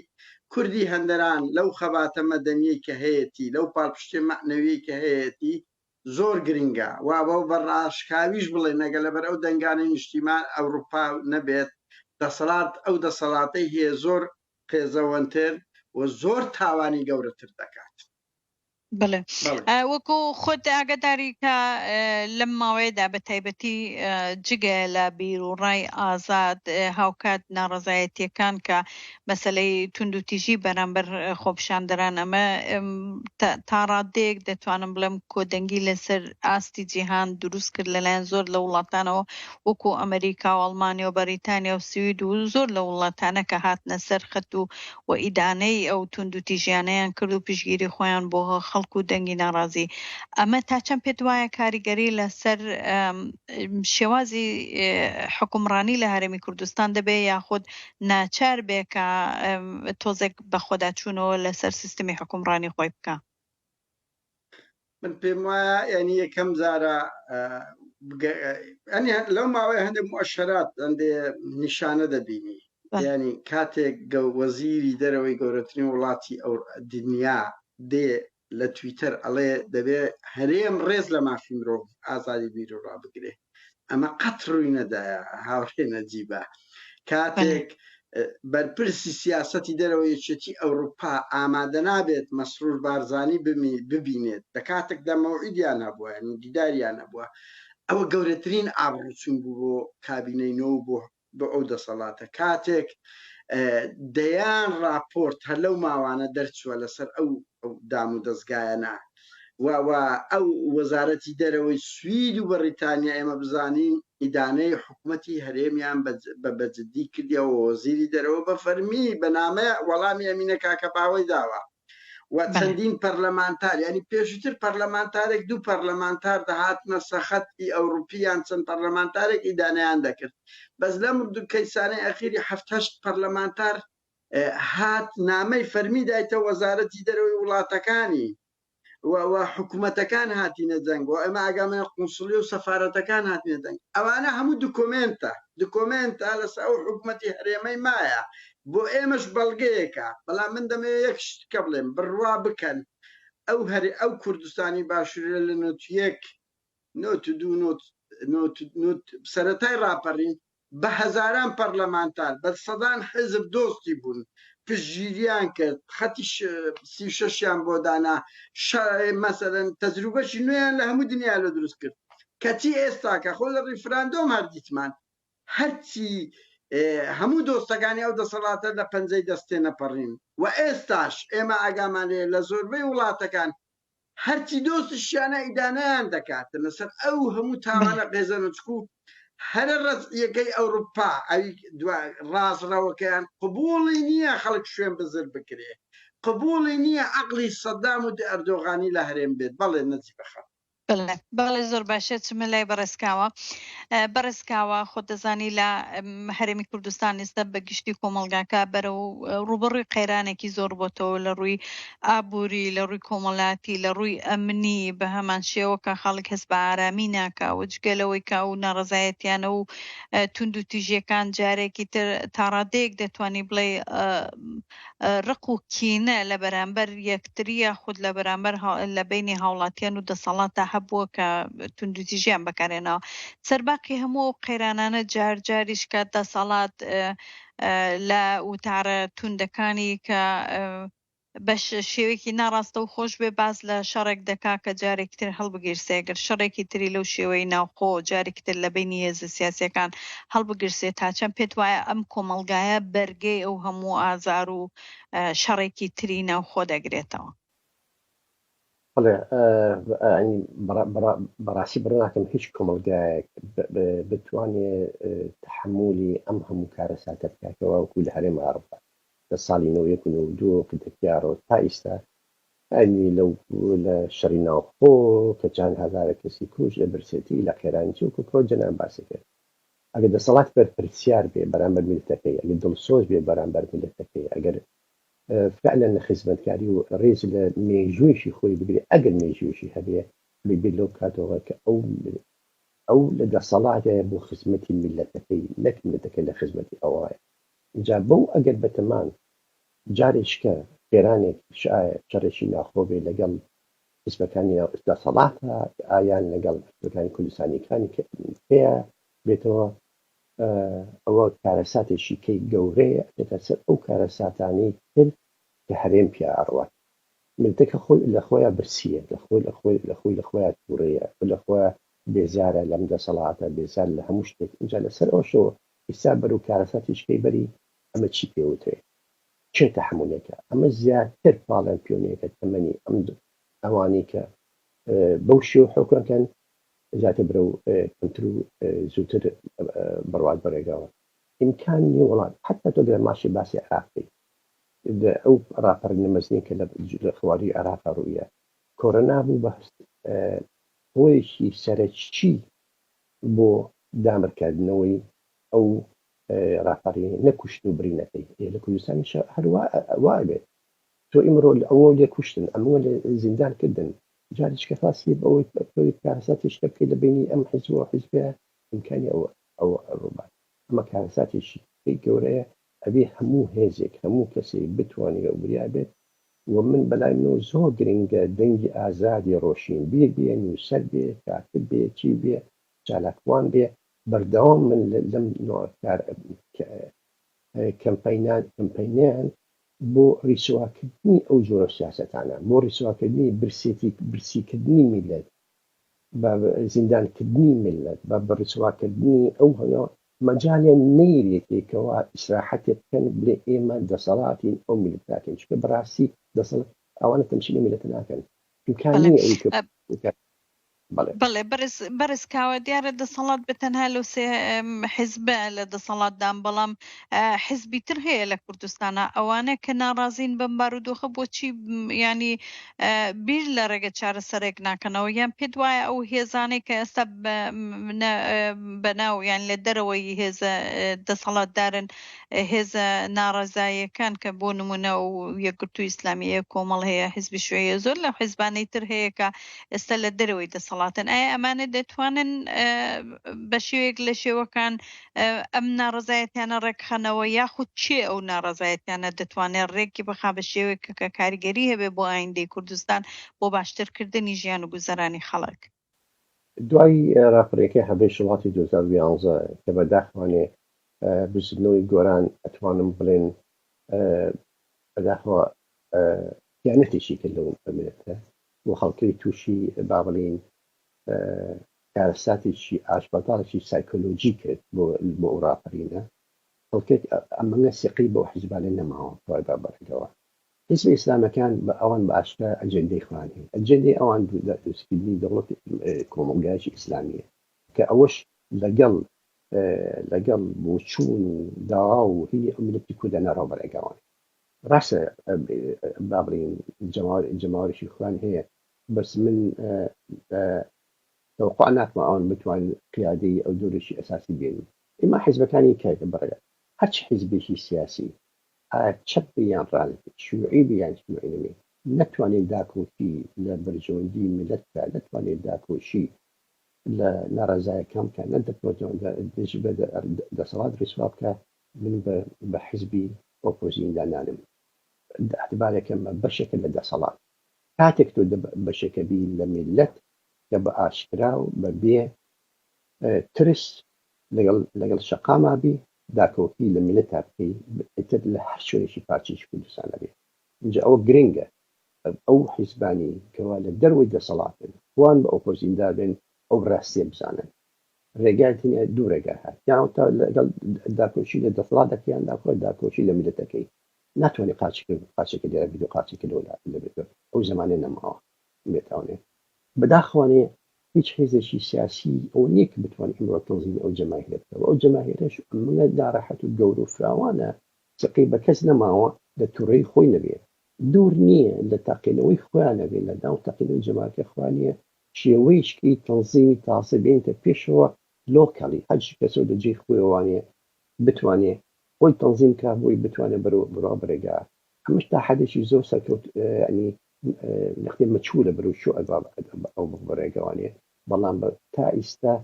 کوردی هەندەران لەو خەباتە مەدەنیەی کە هەیەی لەو پاڵپشتێ معنەوی کە هەیەی زۆر گرنگە وا بەو بەڕاشکاویش بڵێ نەگە لەبەر ئەو دەنگانی نیشتیمان ئەوروپا نەبێت دەسەڵات ئەو دەسەڵاتەی هەیە زۆر قێزەوەنتر و زۆر تاوانی گەورەتر دەکات بڵێ وەکو خۆت ئاگداری کە لەم ماوەیەدا بە تایبەتی جگە لە بیرروڕای ئازاد هاوکات ناڕەزایەتیەکان کە مەسلەی تونند و تیژی بەرامبەر خۆپشاندەران ئەمە تا ڕادێک دەتوانم بڵێم کۆدەنگی لەسەر ئاستی جیهان دروست کرد لەلایەن زۆر لە وڵاتانەوە وەکو ئەمریکا و ئەڵمانیا و بەریتانیا و سوید و زۆر لە وڵاتانە کە هاتنە سەر خەت و ئیدانەی ئەو تونند و تیژیانەیان کرد و پشگیری خۆیان بۆ خەڵکو و دەنگی ناڕازی ئەمە تا چەند پێت وایە کاریگەری لەسەر شێوازی حکومڕانی لە هەرێمی کوردستان دەبێ یاخود ناچار بێ کە تۆزێک بە خۆداچوونەوە لەسەر سیستمی حکومڕانی خۆی بکە من پێم وایە یعنی یەکەم جارە ئەنی لەو ماوەی هەندێک مؤشرات هەندێ نیشانە دەبینی ینی کاتێک وەزیری دەرەوەی گەورەترین وڵاتی ئەو دنیا دێ لە تویتەر ئەڵێ دەبێ هەرێم ڕێز لە مافی مرۆڤ ئازادی بیر و ڕابگرێ ئەمە قەت ڕووی نەدایە هاوڕێ نەجیبە کاتێک بەرپرسی سیاسەتی دەرەوە یەکێتی ئەوروپا ئامادە نابێت مەسرور بارزانی ببینێت لە کاتێکدا مەوعیدیان هەبووە دیداریان هەبووە ئەوە گەورەترین ئابڕوچون بوو بۆ کابینەی بۆ ئەو دەسەڵاتە کاتێک دەیان راپۆرت هەر لەو ماوانە دەرچووە لەسەر ئەو دام و دەستگایەنە ئەو وەزارەتی دەرەوەی سوید و بەریتانیا ئێمە بزانین ئیدانەی حکوومەتی هەرێمیان بە بەجددی کردیەوە وەزیری دەرەوە بە فەرمی بەنامە وەڵامی ئەمینە کاکەباوەی داوە و چەندین پەرلەمانتار ینی پێشتر پەرلەمانتارێک دوو پەرلەمانتار دەهاتنە سەخەتی ئەوروپیان چەند پەرلەمانتارێک ئیدانیان دەکرد بەس لەم کەیسانەی ئەخیری هەشت پەرلەمانتار هات نامەی فەرمیدایتە وەزارەتی دەرەوەی وڵاتەکانی و حکوومەتەکان هاتینە جەنگ و ئەمە ئاگامە قونسڵی و سەفارەتەکان هاتینە جەنگ ئەوانە هەموو دوکۆمنتە لەسەر ئەو حکوومەتی هەرێمەی مایە بۆ ئێمەش بەڵگەیەکە بەڵام من دەمەوێت یەک شتکە بڵێم بڕوا بکەن ئەو کوردستانی باشوورە لە نوتیەک نۆت سەرەتای ڕاپەڕین بە هەزاران پەرلەمانتار بە سەدان حزب دۆستی بوون پشتگیریان کرد خەتی 36یان بۆ دانا مەسەلەن تەجروبەشی نوێیان لە هەموو دنیا لە دروست کرد کەچی ئێستاکە خۆ لە ڕیفراندۆم هەردیتمان هەرچی هەموو دۆستەکانی ئەو دەسەڵاتە لە پەنجەی دەستێ نەپەڕین و ئێستاش ئێمە ئاگامانێ لە زۆربەی وڵاتەکان هەرچی دۆستشیانە ئیدانەیان دەکاتن لەسەر ئەو هەموو تاوانە قێزەنوچکو هەرە ڕێزیەکەی ئەوروپا ڕازڕەوەکەیان قبوڵی نییە خەڵک شوێن بزر بکرێ قبوڵی نییە عەقڵی سەدام و ئەردۆغانی لە هەرێم بێت بەڵێ نەجی بەخە بەڵێ زۆر باشێت چمە لای بەڕێزکاوە خۆ دەزانی لە هەرێمی کوردستان ئێستا بە گشتی کۆمەڵگاکە بەرەو ڕوبەڕووی قەیرانێکی زۆر بۆتەوە لە ڕووی ئابووری لە ڕووی کۆمەڵاتی لە ڕووی ئەمنی بە هەمان شێوەکە خەڵک هەست بە ئارامی ناکە و جگەلەوەی کا و ناڕەزایەتیانە و تونند و تیژیەکان جارێکی تر تاڕادەیەک دەتوانی بڵێ ڕق و کینە لە بەرامبەر یەکتریە خود لە بەرامبەر لە بینی هاوڵاتیان و دەسەڵاتە هەبووە کە تونند و تیژیان بەکارێنەوە سەرباقی هەموو قەیرانانە جاریش کە دەسەڵات لە وتارە توندەکانی کە بە شێوەیەکی ناڕاستە و خۆش بێ باز لە شەڕێک دەکا کە جارێکی تر هەڵبگیرسێ ئەگەر شەڕێکی تری لەو شێوەی ناوخۆ جارێکی تر لە بینی هێزە سیاسیەکان هەڵبگیرسێ تا چەند پێت وایە ئەم کۆمەڵگایە بەرگەی ئەو هەموو ئازار و شەڕێکی تری ناوخۆ دەگرێتەوە بەڕاستی بڕناکەم هیچ کۆمەلگایەک بتوانێت تحملی ئەم هەموو کارە ساتە بکاتەوە وەکو لە هەرێمی ئەوروپا لە ساڵی 1992 کە دەکیارەوە تا ئێستا ئەنی لە شەڕی ناوخۆ کە چەند هەزارە کەسی کوژ لە برسێتی لە قەیرانی وەکو پرۆجەنان باسی کرد ئەگەر دەسەڵات بەرپرسیار بێ بەرامبەر میلەتەکەی ئەگەر دڵسۆز بێ بەرامبەر میلەتەکەی ئەگەر فعلا لە خزمەتکاری و ڕێز لە مێژوویشی خۆی بگرێ ئەگەر مێژوویشی هەبێ بێت لەو کاتەوە کە ئەو لە دەسەڵاتە بۆ خزمەتی میلەتەکەی نەک میلەتەکەی لە خزمەتی ئەوایە جا بەو ئەگەر بەتەمان جارێککە قێرانێک شەڕێکی ناخۆ بێ لەگەڵ حزبەکانی دەسەڵاتە ئایان لەگەڵ حزبەکانی کوردستانیەکانی پێە بێتەوە ئەوە کارەساتێکی کەی گەورەیە دێتە سەر ئەو کارەساتانەی تر کە هەرێم پیا ئەڕوات ملتەکە خۆی لە خۆیان برسیە لە خۆیان تووڕەیە لە خۆیان بێزارە لەم دەسەڵاتە بێزار لە هەموو شتێک اینجا لەسەر ئەوشەوە ئێستا بەرەو کارەساتیشکەی بەری ئەمە چی پێوترێ چێ تەحمولێکە ئەمە زیاتر پاڵەن پیۆنەیەکە تەمەنی ئەوانەی کە بەو شێوە حکومەکەن زیاتر برە و کەمتر و زووتر بڕوات بەڕێگاوە ئیمکان نیە وڵات حتا تۆ گەر ماشی باسی عراقی ئەو ڕاپەڕینە مەزنین کە لە خواری عراقا ڕوویە کۆرۆنا بوو بە هۆیەکی سەرەکی بۆ دامرکردنەوەی ئەو ڕاپەڕینە نەکوشت و برینەکەی لە کوردستانی هەروە بێت تۆ ئیمڕۆ ئەوە لێ کوشتن ئەمە لە زیندان کردن جارش كفاسي بأو كارسات يشتبك لبيني أم حزب وحزبها إمكاني أو الربع أما كارسات الشيء جورية أبي همو هيزك همو كسي بتواني أو بريابت ومن بلا إنه زو جرينج دنج آزادي روشين بي إنه سلبي كاتب بي تشي بي جالاكوان بي بردوام من لم نوع كامبينان بۆ ڕیسواکردنی ئەو جۆرە سیاسەتانە بۆ ڕیسواکردنی برسیکردنی میلەت بە زیندانکردنی میلەت بە ڕیسواکردنی ئەو هەیە مەجالیان نەیرێتێکەوە ئیسراحەتێک بکەن بڵێ ئێمە دەسەڵاتین ئەو میلەتاکەین چکە بەڕاستی دەسەڵات ئەوانە تەمشیلی میلەتە ناکەن امکانی ئەوی کە بەڵێ بەرز کاوە دیارە دەسەڵات بەتەنها لەو سێ حیزبە لە دەسەڵاتدان بەڵام حیزبی تر هەیە لە کوردستانە ئەوانە کە ناڕازین بەم بارودۆخە بۆچی ینی بیر لە ڕێگە چارەسەرێک ناکەنەوە یان پێت وایە ئەو هێزانەی کە ئێستا بەناو یان لە دەرەوەی هێزە دەسەڵاتدارن هێزە ناڕازاییەکان کە بۆ نمونە و یەکگرتووی ئیسلامیە کۆمەڵ هەیە حیزبی شوێیە زۆر لە حیزبانەی تر هەیە کە ئێستا لە دەرەوەی دەسەڵاتن ئایا ئەمانە دەتوانن بە شێوەیەک لە شێوەکان ئەم ناڕزایەتیانە ڕێکخەنەوە یاخود چێ ئەو ناڕزایەتیانە دەتوانێت ڕێکی بخا بە شێوەیەک کە کاریگەری هەبێ بۆ ئایندەی کوردستان بۆ باشترکردنی ژیان و گوزەرانی خەڵک دوای راپەرێکی هەبێ وڵاتی 2011 کە بەداخوانێ بزنەوەی گۆران ئەتوانم بڵێن بەداخەوە یانەتێکی کرد لەو بمێتە بۆ خەڵکی تووشی با بڵین کارەساتێکی ئاشبەتاڵێکی سایکۆلۆجی کرد بۆ ئەو راپەرینە خەڵکێک ئەمەنگە سیقی بۆ حیزبانە نەماوە دوای بابەرەکەوە حیزب ئیسلامەکان بە ئەوان بە ئاشکرا ئەجەندەی خوانی ئەجەندەی ئەوان دروستکردنی دەوڵەت کۆمەلگایەکی ئیسلامیە کە ئەوەش لەگەڵ بۆچوون و داوا و هینی ئەو میلەتی کوردە نەڕەوبەرەگەوان ڕاستە با بڵین جەماوەرێکی خوان هەیە بەس من توقع ناکەم ئەوان بتوانن قیادەی ئەو دۆرەشی ئەساسی بێنن ئێمە حیزبەکانی کایکە بڕێت هەرچ حیزبێکی سیاسی چەپ بیان ڕانێت شیوعی بیان شیوعی نەبێ نەتوانێت داکۆشی لە بەرژەوەندی میلەت بکە نەتوانێت داکۆشی لە ناڕەزایەکان بکە نەدەتوانێت دەسەڵات ڕیسوا بکە من بە حیزبی ئۆپۆزیۆندا نانم اعتبارێکم بەشێکە لە دەسەڵات کاتێک تۆ بەشێکە بی لە میلەت کە بە ئاشکرا و بەبێ ترس لەگەڵ شەقاما بی داکۆکی لە میلەتا بکەی ئیتر لە هەر شوێنێکی پارچێکی کوردستانە بێ اینجا ئەوە گرنگە ئەو حیزبانی کەوا لە دەروی دەسەڵاتن وان بە ئۆپۆزیۆندا بێن ئەو ڕاستیە بزانن ڕێگایتنیە دوو ڕێگا هات یان تا لەگەڵ داکۆشی لە دەسەڵاتەکەیان داخۆی داکۆشی لە میلەتەکەی ناتوانێت قاچێکە لێرە بیت و قاچێکە لە بێت ئەو زمانێ نەماوە بێتاونێ بەداخوانێ هیچ حیزێکی سیاسی ئەو نییە کە بتوانێت ئەمڕۆ تەنزیمی ئەو جەماهیرە بکەوە ئەو جەماهیرەش منە ناڕەحەت و گەور و فراوانە سقی بە کەس نەماوە لە تووڕەی خۆی نەبێت دوور نییە لە تاقیلەوەی خۆیان نەبێت لە ناو تاقیلەوەی جەماعەتە خوانیە شێوەیەکی تەنزیمی تاسە بێنتە پێشەوە لۆکالی هەر کەسە لەجێی خۆیەوانێ بتوانێت خۆی تەنزیم کا بۆی بتوانێت بەرەوە بڕێگا هەمش تا حەدێکی زۆر سەرکەوت ینی نەختێ مەچوولە بەرەو شو ئەو بڕێگەوانێ بەڵام تا ئیستا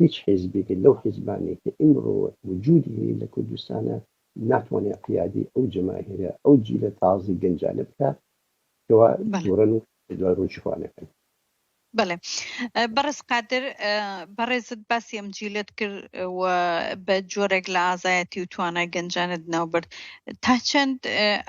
هیچ حیزبێک لەو حیزبانێک کە ئیمڕۆ وجودی لە کوردستانە ناتوانێت قیادی ئەو جەماهیرە ئەو جیلە تازی گەنجانە بکات کەوا دوورن و دوای ڕۆژی خوانەکەن بەڵێ بەڕێز قادر بەڕێزت باسی ئەم جیلت کرد و بە جۆرێک لە ئازایەتی و توانای گەنجانت ناوبرد تا چەند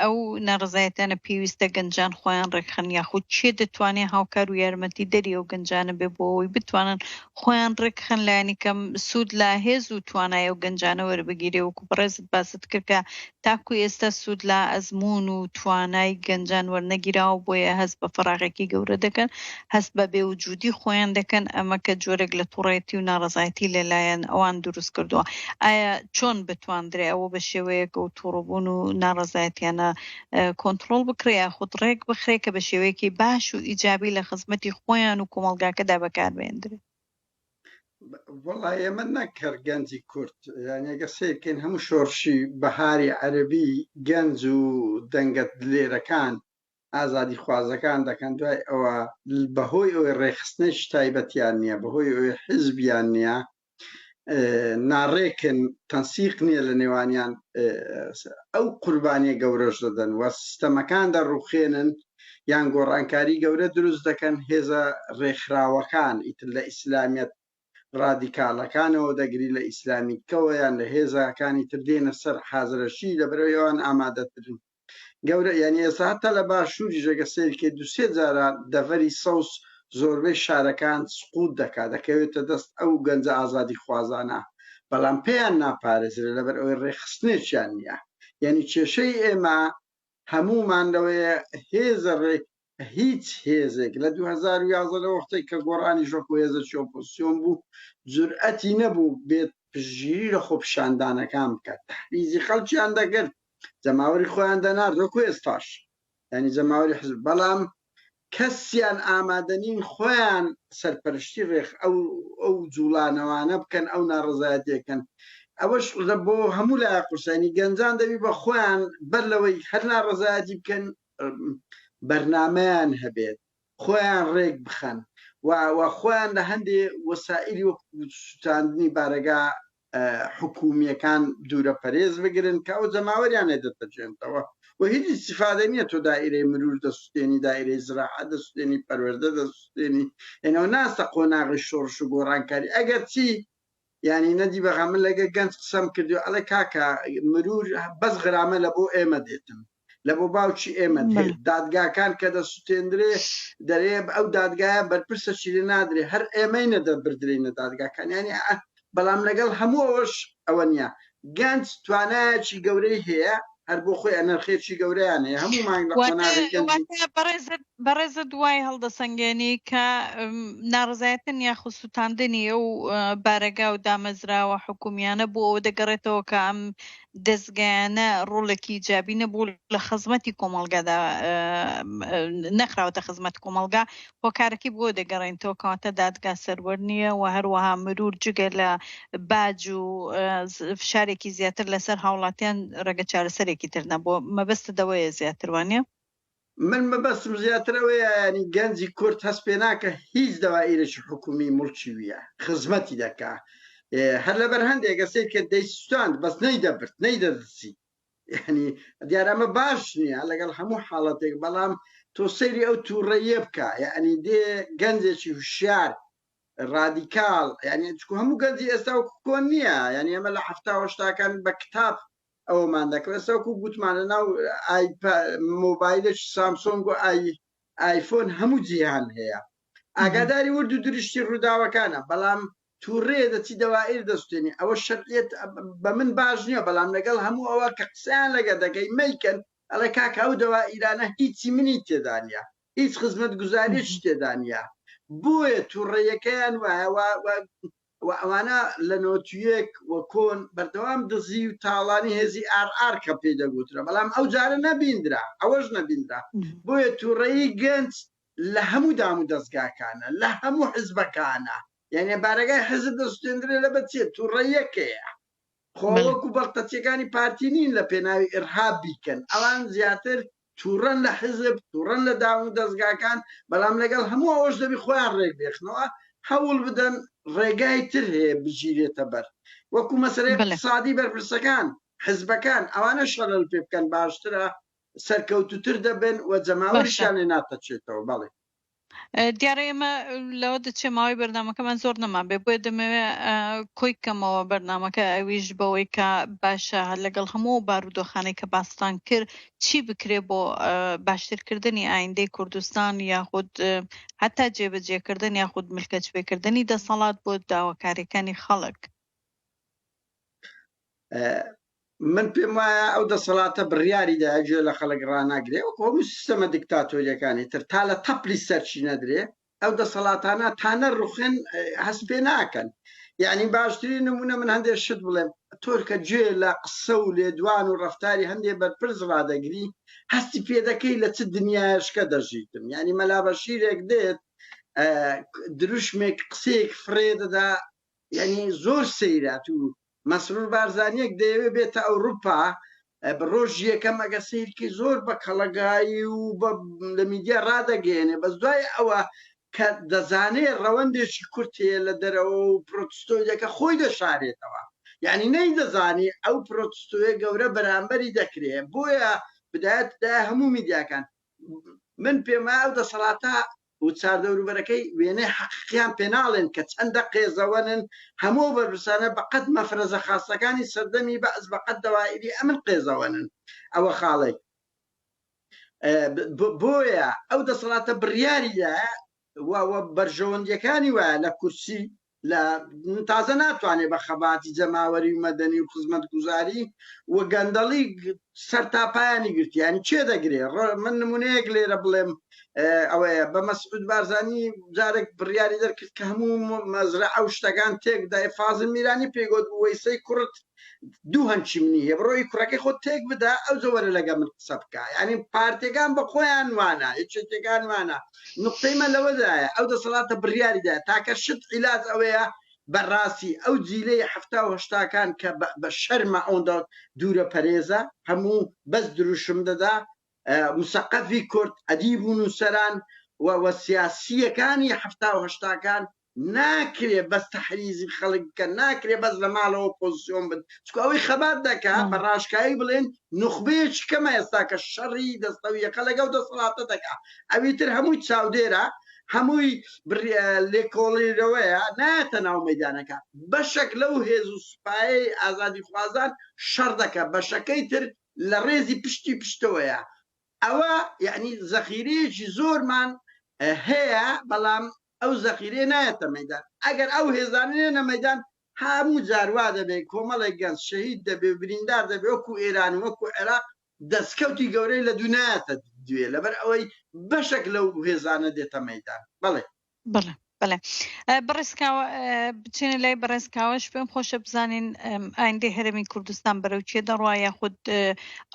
ئەو ناڕزایەتیانە پێویستە گەنجان خۆیان ڕێکخەن یاخود چێ دەتوانێت هاوکار و یارمەتی دەری ئەو گەنجانە بێ بۆ ئەوی بتوانن خۆیان ڕێکخەن لایەنی کەم سوود لە هێز و توانای ئەو گەنجانە وەربگیرێ وەکو بەڕێزت باست کردکە تاکو ئێستا سوود لە ئەزمون و توانای گەنجان وەرنەگیراوە بۆیە هەست بە فەراغێکی گەورە دەکەن هەست بە بێوجودی خۆیان دەکەن ئەمە کە جۆرێک لە تووڕێتی و ناڕزایەتی لەلایەن ئەوان دروست کردووە ئایا چۆن بتواندرێ ئەوە بە شێوەیەک و تووڕبوون و ناڕزایەتیانە کۆنتترۆل بکرێ یاخود ڕێک بخرێ کە بە شێوەیەکی باش و ئیجابی لە خزمەتی خۆیان و کۆمەلگاکەدا بەکاربێنرێ وڵای ئێمە نەکرد گەنجی کورد یانیگە سیرکەین هەموو شۆڕشی بەهاری عەربی گەنج و دەنگەت لێرەکان ئازادی خوازەکان دەکەن دوای ئەوە بەهۆی ئەوەی ڕێخستنش تایبەتیان نییە بەهۆی ئەوەی حزبیان نییە ناڕێکن تەنسیق نییە لە نێوانیان ئەو قوربانیە گەورەش دەدەن وە سیستەمەکان دەڕوخێنن یان گۆڕانکاری گەورە دروست دەکەن هێزە ڕێکخراوەکان ئیتر لە ئیسلامیەت ڕادیکاڵەکانەوە دەگری لە ئیسلامیکەوە یان لە هێزەکانی تر دێنە سەر حازرەشی لەبەرەوەیان ئامادەترن گەورە یعنی ئێستا هەتا لە باشووری ژەگە سیرکێ دوسێ جاران دەڤەری سەوس زۆربەی شارەکان سقوط دەکات دەکەوێتە دەست ئەو گەنجە ئازادی خوازانە بەڵام پێیان ناپارێزرێت لەبەر ئەوەی ڕێخستنێکیان نییە یعنی کێشەی ئێمە هەمومان لەوەیە هێزە هیچ هێزێک لە 2011 لە وەختەی کە گۆڕانی ژۆک و هێزەی ئۆپۆزیسیۆن بوو جورئەتی نەبوو بێت پشگیری لە خۆپیشاندانەکان بکات تحریزی خەڵکیان دەگرت جەماوەری خۆیان دەنارد وەکو ئێستاش ینی جەماوەری حزب بەڵام کەسیان ئامادەنین خۆیان سەرپەرشتی ڕێخ ئەو جوڵانەوانە بکەن ئەو ناڕزایەتێکن ئەوەش بۆ هەموو لای قورسانی گەنجان دەبی بە خۆیان بەر لەوەی هەر ناڕزایەتی بکەن بەرنامەیان هەبێت خۆیان ڕێک بخەن و خۆیان لە هەندێ وەسائلی وەکو سوتاندنی بارەگا حکومیەکان دوورە پەرێز بگرن کە ئەو جەماوەریان دەتەجێنەوە و هیچ استیفادە نییە تۆ دائیرەی مرور دەسوستێنی دائیرەی زراعەت دەسوستێنی پەروەردە دەسوستێنی ئێنەوە ناستە قۆناغی شۆڕش و گۆڕانکاری ئەگەر چی یعنی نەدی بەغا من لەگە گەنج قسەم کردو ئەڵێ کاکە مرور بەس غرامە لە بۆ ئێمە دێتم لە بۆ باوکی ئێمە دێت دادگاکان کە دەسووتێندرێ دەرێ ئەو دادگایە بەرپرسەشی لێ نادرێ هەر ئێمەی نەدەبردرێنە دادگاکان ینی بەڵام لەگەڵ هەموو ئەوەش ئەوە نییە گەنج توانایەکی گەورەی هەیە هەر بۆ خۆی ئەنرخێکی گەورەیان هەیە هەمومان بەڕێزە دوای هەڵدەسەنگێنی کە ناڕزایەتن یاخود سوتاندنی ئەو بارەگا و دامەزراوە حکومیانە بۆ ئەوە دەگەڕێتەوە کە ئەم دەستگایانە ڕۆڵێکی جیابی نەبوو لە خزمەتی کۆمەڵگادا نەخراوەتە خزمەت کۆمەڵگا هۆکارێکی بۆ دەگەڕێنەوە کەواتە دادگا سەروەر نییە و هەروەها مرور جگە لە باج و فشارێکی زیاتر لەسەر هاوڵاتیان ڕێگە چارەسەرێکی تر نەبووە مەبەستە دەوەیە زیاتر وانە من مەبەستم زیاترەوەیە ینی گەنجی کورد هەست پێ ناکە هیچ دەوائیرێکی حکومی مڵکی ویە خزمەتی دەکا هەر لەبەر هەندێک گەسێت کە دەیسوستاند بەس نەیدەبرد نەیدەدرسی یعنی دیارەمە باش نییە لەگەڵ هەموو حاڵەتێک بەڵام تۆ سەیری ئەو تووڕەیە بکە یعنی دێ گەنجێکی هوشیار ڕادیکاڵ یعنی چکو هەموو گەنجی ئێستا کۆن نییە یعنی ئەمە لە هەفتاوەشتاکان بە کتاب ئەومان دەکەوێت سەوکو گوتمانە ناو مۆبایلش سامسۆنگ و ئایفۆن هەموو جیهان هەیە ئاگاداری ورد و درشتی ڕووداوەکانە بەڵام تووڕێ دەچی دەوائیر دەستێنی ئەوە شەرعیەت بە من باش نییە بەڵام لەگەڵ هەموو ئەوە کە قسەیان لەگە دەکەی مەیکەن ئەڵێ کاکە ئەو دەوائیرانە هیچی منی تێدانە هیچ خزمەت گوزاریش تێدانە بۆیە تووڕێیەکەیان وایە ئەوانە لە نۆتویەک وە کۆن بەردەوام دزی و تاڵانی هێزی ئار کە پێ دەگوترە بەڵام ئەو جارە نەبیندرا ئەوەش نەبیندرا بۆیە تووڕێی گەنج لە هەموو دام و دەستگاکانە لە هەموو حزبەکانە یعنی بارەگای حزب دەستێنرێ لە بەچێت تووڕێیەکەیە خۆوەکو بەڵتەچەکانی پارتی نین لە پێناوی ئرهاب بیکەن ئەوان زیاتر تووڕەن لە حزب تووڕەن لە دام و دەستگاکان بەڵام لەگەڵ هەموو ئەوەش دەبی خۆیان ڕێک بێخنەوە هەوڵ بدەن ڕێگای تر هەیە بگیرێتە بەر وەکو مەسەلەی اقتصادی بەرپرسەکان حزبەکان ئەوانە شەڕل پێ بکەن باشترە سەرکەوتوتر دەبن و جەماوەریشیان لێ ناتەچێتەوە بەڵێ دیارە ئێمە لەوە دەچێ ماوەی بەرنامەکەمان زۆر نەمان بێ بۆیە دەمەوێت کۆی کەمەوە بەرنامەکە ئەویش بەوەی کە باشە لەگەڵ هەموو بارودۆخانەی کە باستان کرد چی بکرێ بۆ باشترکردنی ئایندەی کوردستان یاخود هەتا جێبەجێکردن یاخود ملکەجبێکردنی دەسەڵات بۆ داواکاریەکانی خەڵک من پێم وایە ئەو دەسەڵاتە بڕیاری داگوێ لە خەڵک ڕناگرێ و هەموو سیستەمە دیکتاتۆریەکانی تر تا لە تەپلی سەرچی نەدرێ ئەو دەسەڵاتانە تانە ڕوخێن هەست پێ ناکەن یعنی باشترین نمونە من هەندێک شت بڵێم تۆرکە گوێ لە قسە و لێدوان و ڕەفتاری هەندێک بەرپرس ڕادەگری هەستی پێ دەکەی لە چ دنیایشکە دەژیتم یعنی مەلا بەشیرێک دێت دروشمێک قسەیەک فرێ دەدا یعنی زۆر سەیرات و مەسرور بارزانیەک دەیەوێت بێتە ئەوروپا ڕۆژ یەکەم ئەگە سیرکی زۆر بە کەڵەگایی و لە میدیا ڕدەگەێنێ بەس دوای ئەوە کە دەزانێت ڕەوەندێکی کورتەیە لە دەرەوە و پرۆتستۆیەکە خۆی دەشارێتەوە یعنی نەی دەزانی ئەو پرۆتستۆیە گەورە بەرامبەری دەکرێت بۆیە بدایەتدا هەموو میدیاکان من پێما ئەو دەسەڵاتە و چاردەوروبەرەکەی وێنەی حەقیقیان پێناڵێن کە چەندە قێزەوەنن هەموو بەرپرسانە بەقەت مەفرەزە خاستەکانی سەردەمی بەس بەقەت دەوائری ئەمن قێزەوەنن ئەوە خاڵێک بۆیە ئەو دەسەڵاتە بڕیاریدا بەرژەوەندیەکانی وایە لە کورسی لە تازە ناتوانێت بە خەباتی جەماوەری و مەدەنی و خزمەت گوزاری و گەندەڵی سەر تاپایانی گرتیانی چێ دەگرێ من نمونەیەک لێرە بڵێم ئەوەیە بە مەسعود بارزانی جارێک بڕیاری دەرکرد کە هەموو مەزرعە ئەو شتەکان تێکدای فازم میرانی پێگوت وەیسەی کوڕت دوو هەنچی منی هەیە بڕۆی کوڕەکەی خۆت تێک بدە ئەو زەوەرە لەگە من قسە بکە ینی پارتێکان بە خۆیان وانە هیچێکان وانە نقطەی من لەوەدایە ئەو دەسەڵاتە بڕیاریدا تاکە شت عیلاج ئەوەیە بەڕاستی ئەو جیلەی هەفتا و هەشتاکان کە بە شەرمە ئەوەندا دوورە پەرێزە هەموو بەس دروشم دەدا مسەقەفی کورد ئەدیب و نووسەران و سیاسیەکانی هەفتا و هەشتاکان ناکرێ بەس تەحریزی خەڵککە ناکرێ بەس لە ماڵەوە پۆزیسیۆن بن چکە ئەوەی خەبات دەکا بە ڕاشکایی بڵێن نخبەیەکی کەمە ئێستا کە شەڕی دەستەویەکە لەگەڵ دەسەڵاتە دەکا ئەویتر هەمووی چاودێرە هەمووی لێکۆڵیرەوەیە نایەتە ناو مەیدانەکە بەشێک لەو هێز و سوپایەی ئازادی خوازان شەڕ دەکە بەشەکەی تر لە ڕێزی پشتی پشتەوەیە ئەوە یعنی زەخیرەیەکی زۆرمان هەیە بەڵام ئەو زەخیرێ نایەتە مەیدان ئەگەر ئەو هێزانێنە مەیدان هەموو جاروا دەبێت کۆمەڵێک گەنج شەهید دەبێ بریندار دەبێ وەکو ئێران وەکو عێراق دەستکەوتی گەورەی لە دوونایەتە دوێ لەبەر ئەوەی بەشێک لەو هێزانە دێتە مەیدان بڵێ بڵێ بڵێ بڕێزکاوە بچێنە لای بەڕێزکاوەش پێم خۆشە بزانین ئایندەی هەرێمی کوردستان بەرەو چێ دەڕوا یاخود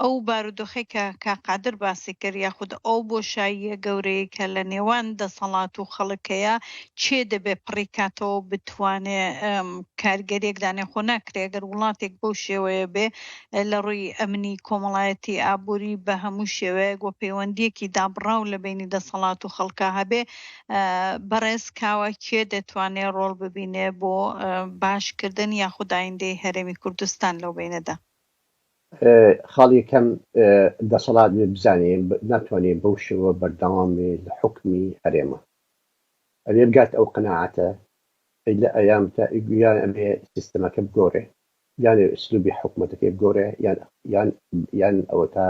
ئەو بارودۆخی کە قادر باسی کرد یاخود ئەو بۆشاییە گەورەی کە لە نێوان دەسەڵات و خەڵکەیە چێ دەبێ پڕیکاتەوە بتوانێ کارگەریەک دانێ خۆ ناکرێ ئەگەر وڵاتێک بەو شێوەیە بێ لە ڕووی ئەمنی کۆمەڵایەتی ئابووری بە هەموو شێوەیەک و پەیوەندیەکی دابڕاو لە بینی دەسەڵات و خەڵکە هەبێ بەڕێزکاوە کێ دەتوانێت ڕۆڵ ببینێ بۆ باشکردن یاخود ئایندەی هەرێمی کوردستان لەو بینەدا خاڵی یەکەم دەسەڵات بزانێ ناتوانێت بەو شێوە بەردەوامێ لە حکمی هەرێمە ئەبێ بگات ئەو قەناعەتە لە ئەیام تا یان ئەبێ سیستەمەکە بگۆڕێ یان ئوسلوبی حکومەتەکەی بگۆڕێ یان ئەوە تا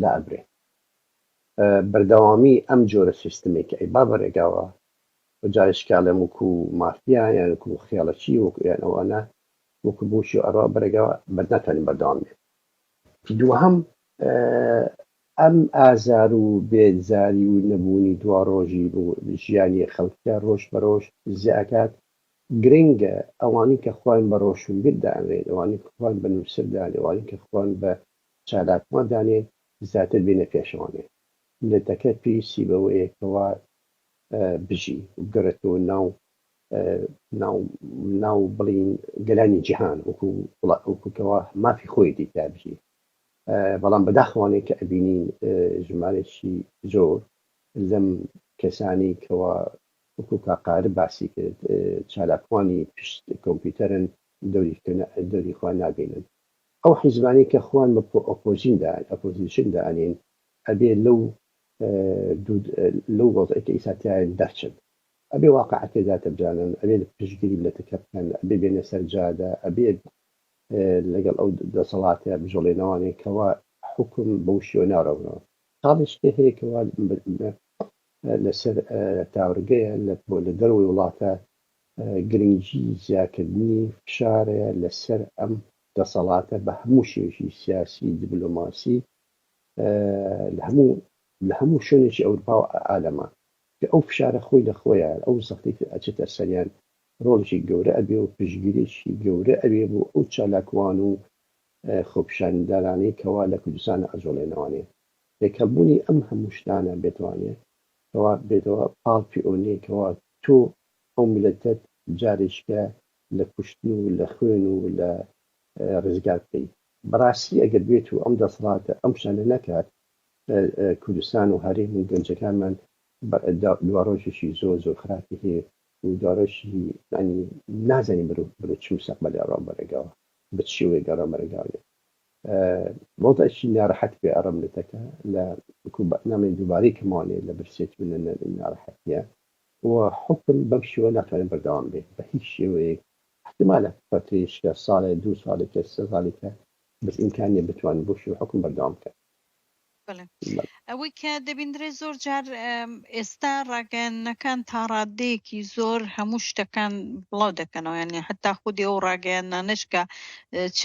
لا ئەبرێ بەردەوامی ئەم جۆرە سیستمێکی ئەی با بەڕێگاوە جارشکالم وەکو مافیا یان وەکو خیاڵەتی وەکو یان ئەوانە وەکو بۆشی ئەڕوا بەرەگاوە بەردناتوانین بەردەوام بێت دووەم ئەم ئازار و بێزاری و نەبوونی دوا ڕۆژی بۆ ژیانی خەڵکە ڕۆژ بە ڕۆژ زیاکات گرنگە ئەوانی کە خوان بە ڕۆشن بردانێت ئەوانی خوان بە نووسدانێ ئەوانی کە خوان بە چالاکمان دانێ زیاتر بینە پێشەوانێ لێتەکە پێویستی بەوەیەکەوە بژی گەڕێتەوە ناو بڵین گەلانی جیهان وەکوکەوە مافی خۆی دیتا بژی بەڵام بەداخوانێک کە ئەبینین ژمارەی زۆر لەم کەسانی کەەوە وەکو کاقارە باسی کرد چالاکوانی پشت کۆمپیوتەرن دەوری خوان نابینن ئەو حیزبانی کە خوان بە ئۆپۆزیشن دانین ئەبێ لەو وەزعەکە ئیساتیان دەرچن ئەبێ واقعەکەدا تەبجانن ئەبێ پشتگیری بلەتەکە بکەن ئەبێ بێنە سەرجادە ئەبێ لەگەڵ ئەو دەسەڵاتە بژۆڵێنەوانێکەوە حکم بەو شێوە ناڕەونەوە خاڵی شتێ هەیەکەوە لەسەر تاورگەیە لە دەروی وڵاتە گرنگی زیاکردنی فشارە لەسەر ئەم دەسەڵاتە بە هەموو شێوەیەکی سیاسی دیبلۆماسی لە هەموو شوێنێکی ئەوروپا و عالەما کە ئەو فشارە خۆی لە خۆیان ئەو سەختی ئەچێتە سەریان ڕۆڵێکی گەورە ئەبێ و پشگیرێکی گەورە ئەبێ بۆ ئەو چالاکوان و خۆپیشاندانانەی کەوا لە کوردستانە ئەجۆڵێنەوانێ یەکەبوونی ئەم هەموو شتانە بێتوانێت کەوا بێتەوە پاڵپی ئۆنێکەوە تۆ ئەو میلەتت جارێککە لە کوشتن و لە خوێن و لە ڕزگار بکەیت بەڕاستی ئەگەر بێت و ئەم دەسەڵاتە ئەم شانە نەکات کوردستان و هەرێم و گەنجەکانمان دوا ڕۆژێکی زۆر خراپی هەیە و دواڕۆژی ینی نازانین بەرە چ مستەقبەلی ڕابەرەگاوە بە چ شێوەیە گەڕامەرەگاوێت موضعشی ناڕەحەت پێ ئەڕەملەتەکە لە نامێ دووبارەی کەمانێ لە برسێت بنە ناڕەحەتیە و حکم بەم شێوە ناتوانێت بەردەوام بێت بە هیچ شێوەیەک احتمالە فترێشکە ساڵێ 2 ساڵێکە 3 ساڵێکە بەس ئیمکانیە بتوان بۆ شێوە حکم بەردەوام بکات. ئەوەی کە دەبیندرێت زۆر جار ئێستا ڕاگەیاندنەکان تا ڕادەیەکی زۆر هەموو شتەکان بڵاو دەکەنەوە، یعنی حتا خودی ئەو ڕاگەیاندانەشکە چ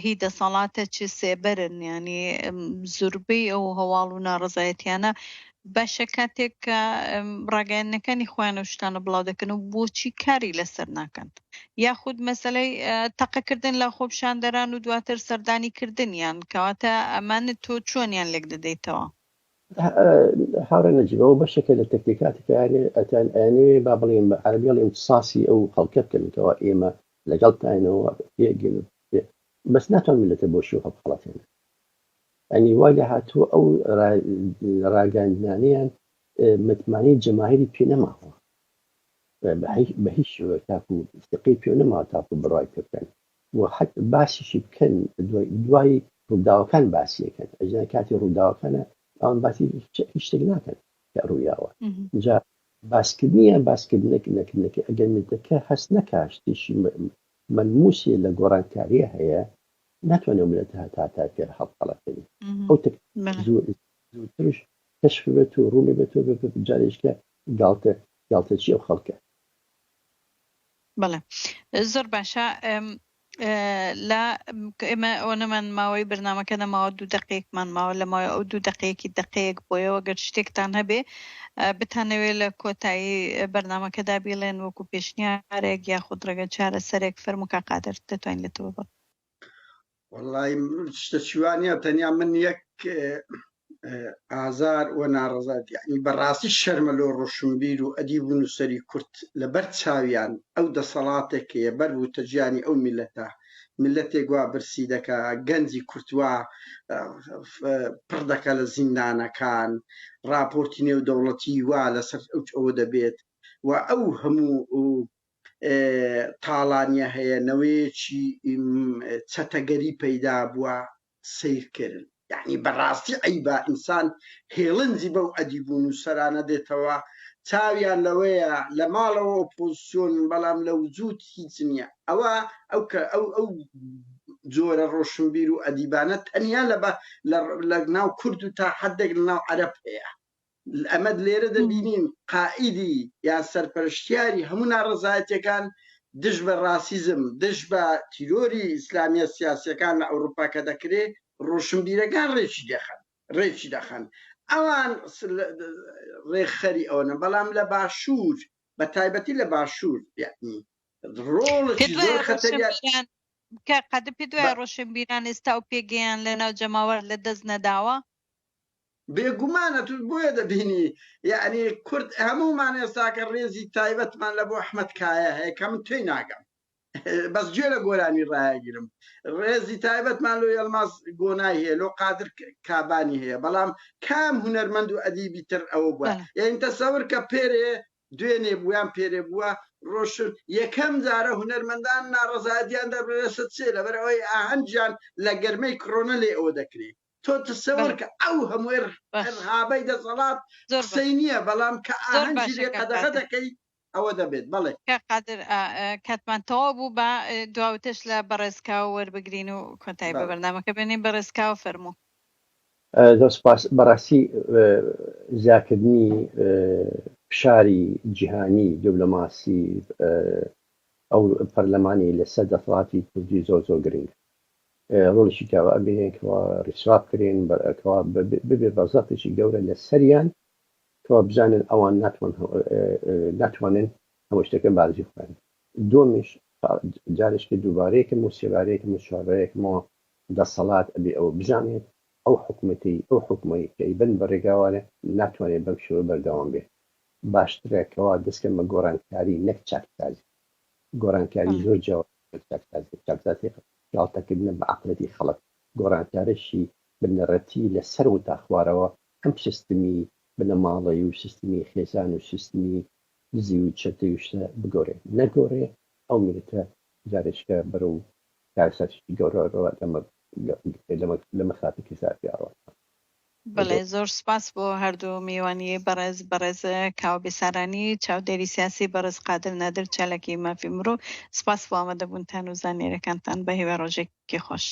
هی دەسەڵاتە چ سێبەرن، ینی زوربەی ئەو هەواڵ و ناڕەزایەتیانە باشە کاتێک کە ڕاگەیاندنەکانی خۆیان ئەو شتانە بڵاو دەکەن و بۆچی کاری لەسەر ناکەن، یاخود مەسەلەی تەقەکردن لە خۆپشاندەران و دواتر سەردانیکردنیان کەواتە ئەمانە تۆ چۆنیان لێک دەدەیتەوە؟ هاورە نەجیبەوە بەشێکە لە تەکنیکاتەکانی ئەتان ئەیانێ با بڵێن بە عەرەبی بڵێن اختصاصی ئەو خەڵکە بکەنەوە ئێمە لەگەڵتانەوە پێگەین بەس ناتوان میلەتە بۆ شێوە هەڵبخەڵەتێنە، ئەنی وای لە هاتووە ئەو ڕاگەاندنانیان متمانی جەماهیری پێ نەماوە بە هیچ شێوە تاکو استقی پێ نەماوە تاکو بڕای پێ بکەن و حەت باسیشی بکەن دوای ڕووداوەکان باسیەکەن ئەجا کاتی ڕووداوەکانە ئەوان باسی هیچ شتێک ناکەن کە ڕوویاوە جا باسکردنەکە ئەگەر ملتەکە هەست نەکاشتیشی مەلموسێ لە گۆڕانکاریە هەیە ناتوانێت ملەتە هەتا پێ هەڵبخەڵەتێنی ئەو زووترش کەشف بێت و ڕوونی بێت و جارێشکە گاڵتە چی ئەو خەڵکە. بەڵێ زۆر باشە. لا ئێمە ئەوەنەمان ماوەی بەرنامەکە نەماوە 2 دقەیەکمان ماوە لە ماوەی ئەو 2 دقەیەکی دقەیەک بۆیەوە گەر شتێکتان هەبێ بتانەوێت لە کۆتایی بەرنامەکەدا بڵێن وەکو پێشنیارێک یاخود ڕێگە چارەسەرێک فەرموو کا قادر دەتوانین لێتەوە بڵێن. وەڵای شتە چیوانە تەنیا من یەک ئازار و ناڕەزات یعنی بەڕاستی شەرمە لۆ ڕۆشنبیر و ئەدیب و نووسەری کورد لەبەر چاویان ئەو دەسەڵاتێکەیە بەر بوو تەجیانی ئەو میلەتە ملەتێک وا برسی دەکا گەنجی کورتوا پڕ دەکە لە زیندانەکان راپۆرتی نێودەوڵەتی وا لەسەر ئەوە دەبێت و ئەو هەموو تاڵانیە هەیە نەوەیەکی چەتەگەری پەیدا بووە سیرکردن، یعنی بەڕاستی ئەیبا ئینسان هێڵنجی بەو ئەدیب و نووسەرانە دێتەوە چاویان لەوەیە لە ماڵەوە ئۆپۆزیسیۆن بەڵام لە وجود هیچ نییە. ئەو جۆرە ڕۆشنبیر و ئەدیبانە تەنیا لە ناو کورد و تا حەدێک لە ناو عەرەب هەیە. ئەمە لێرە دەبینین قائیدی یان سەرپەرشتیاری هەموو ناڕەزایەتیەکان دژ بە ڕاسیزم دژ بە تیرۆری ئیسلامیە سیاسیەکان لە ئەوروپا کە دەکرێت ڕۆشنبیرەکان ڕێکی دەخەن ئەوان ڕێخەری ئەوەنە، بەڵام لە باشوور بە تایبەتی لە باشوور یعنی ڕۆڵێکی زۆر خەتەریان قەدە پێ دوای ڕۆشنبیران ئێستا و پێگەیان لە ناو جەماوەر لە دەست نەداوە؟ بێگومانە تو بۆیە دەبینی یعنی کورد هەمومان ئێستاکە ڕێزی تایبەتمان لە بۆ ئەحمەد کایە هەیە کە من توی ناگەم بەس گوێ لە گۆرانی ڕایگیرم ڕێزی تایبەتمان لۆ ئەلماس گۆنای هەیە لۆ قادر کابانی هەیە، بەڵام کام هونەرمەند و ئەدیبی تر ئەوە بووە یعنی تەسەور کە پێرێ دوێنێ بوویان پێرێ بووە ڕۆشن یەکەم جارە هونەرمەندان ناڕەزایەتیان دەبرێتە چێ لەبەرەوەی ئاهەنجیان لە گەرمەی کڕۆنە لێ ئەوە دەکرێت تۆ تەسەور کە ئەو هەمووی هابەی دەسەڵات قسەی نییە، بەڵام کە ئاهەنجی لێ قەدەغە دەکەی ئەوە دەبێت. بەڵێ قادر کاتمان تەواو بوو بە دواوتش لە بەڕێزکاو وەربگرین و کۆتایی بە بەرنامەکە بێنین. بەڕێزکاو فەرموو. دەسپاس. بەڕاستی زیاکردنی فشاری جیهانی دیبلۆماسی ئەو پەرلەمانی لەسەر دەسەڵاتی کوردی زۆر گرنگ ڕۆڵێکی کاوە بێنێکەوە ڕیسراف کرێن بەرەکەوە ببێ بەزاتێکی گەورە لە سەریان کەوا بزانن ئەوان ناتوانن هەموو شتەکە بازی خوێن. دومیش جارێککە دووبارەیەکم و سێبارەیەکم و چواربارەیەکمەوە دەسەڵات ئەبێ ئەوە بزانێت ئەو حکومەی کە ئیبن بە ڕێگاوانە ناتوانێت بەم شێوە بەردەوام بێت. باشترێکەوە دەستکەم بە گۆڕانکاری نەک چاکسازی. گۆڕانکاری زۆر جیاواز چاکسازی گاڵتەکردنە بە عەقڵەتی خەڵک گۆڕانکارێکی بنەڕەتی لەسەر وتا خوارەوە ئەم سیستمی بنەماڵی و سیستمی خێزان و سیستمی دزی و چەتەی و شتە بگۆڕێ نەگۆڕێ ئەو میلەتە جارێشکە بەرەو کارسەرشی گەورەوە لەمە خاتێکی زارپیاڕەوە. بەڵێ زۆر سپاس بۆ هەردوو میوانی بەڕێز کاوە بێسارانی چاودێری سیاسی بەڕێز قادر نادر چالەکی مافی مرۆ سپاس بۆ ئامادەبوونتان و زانێرەکانتان بە هیوای ڕۆژێکی خۆش.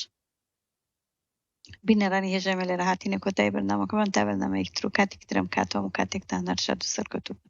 بینەرانی هێژەمە لێرە هاتینە کۆتایی بەرنامەکەمان تا بەرنامەیەکتر و کاتێک ترم کاتەوە و کاتێکتان هەر شاد و سەرکەوتوو.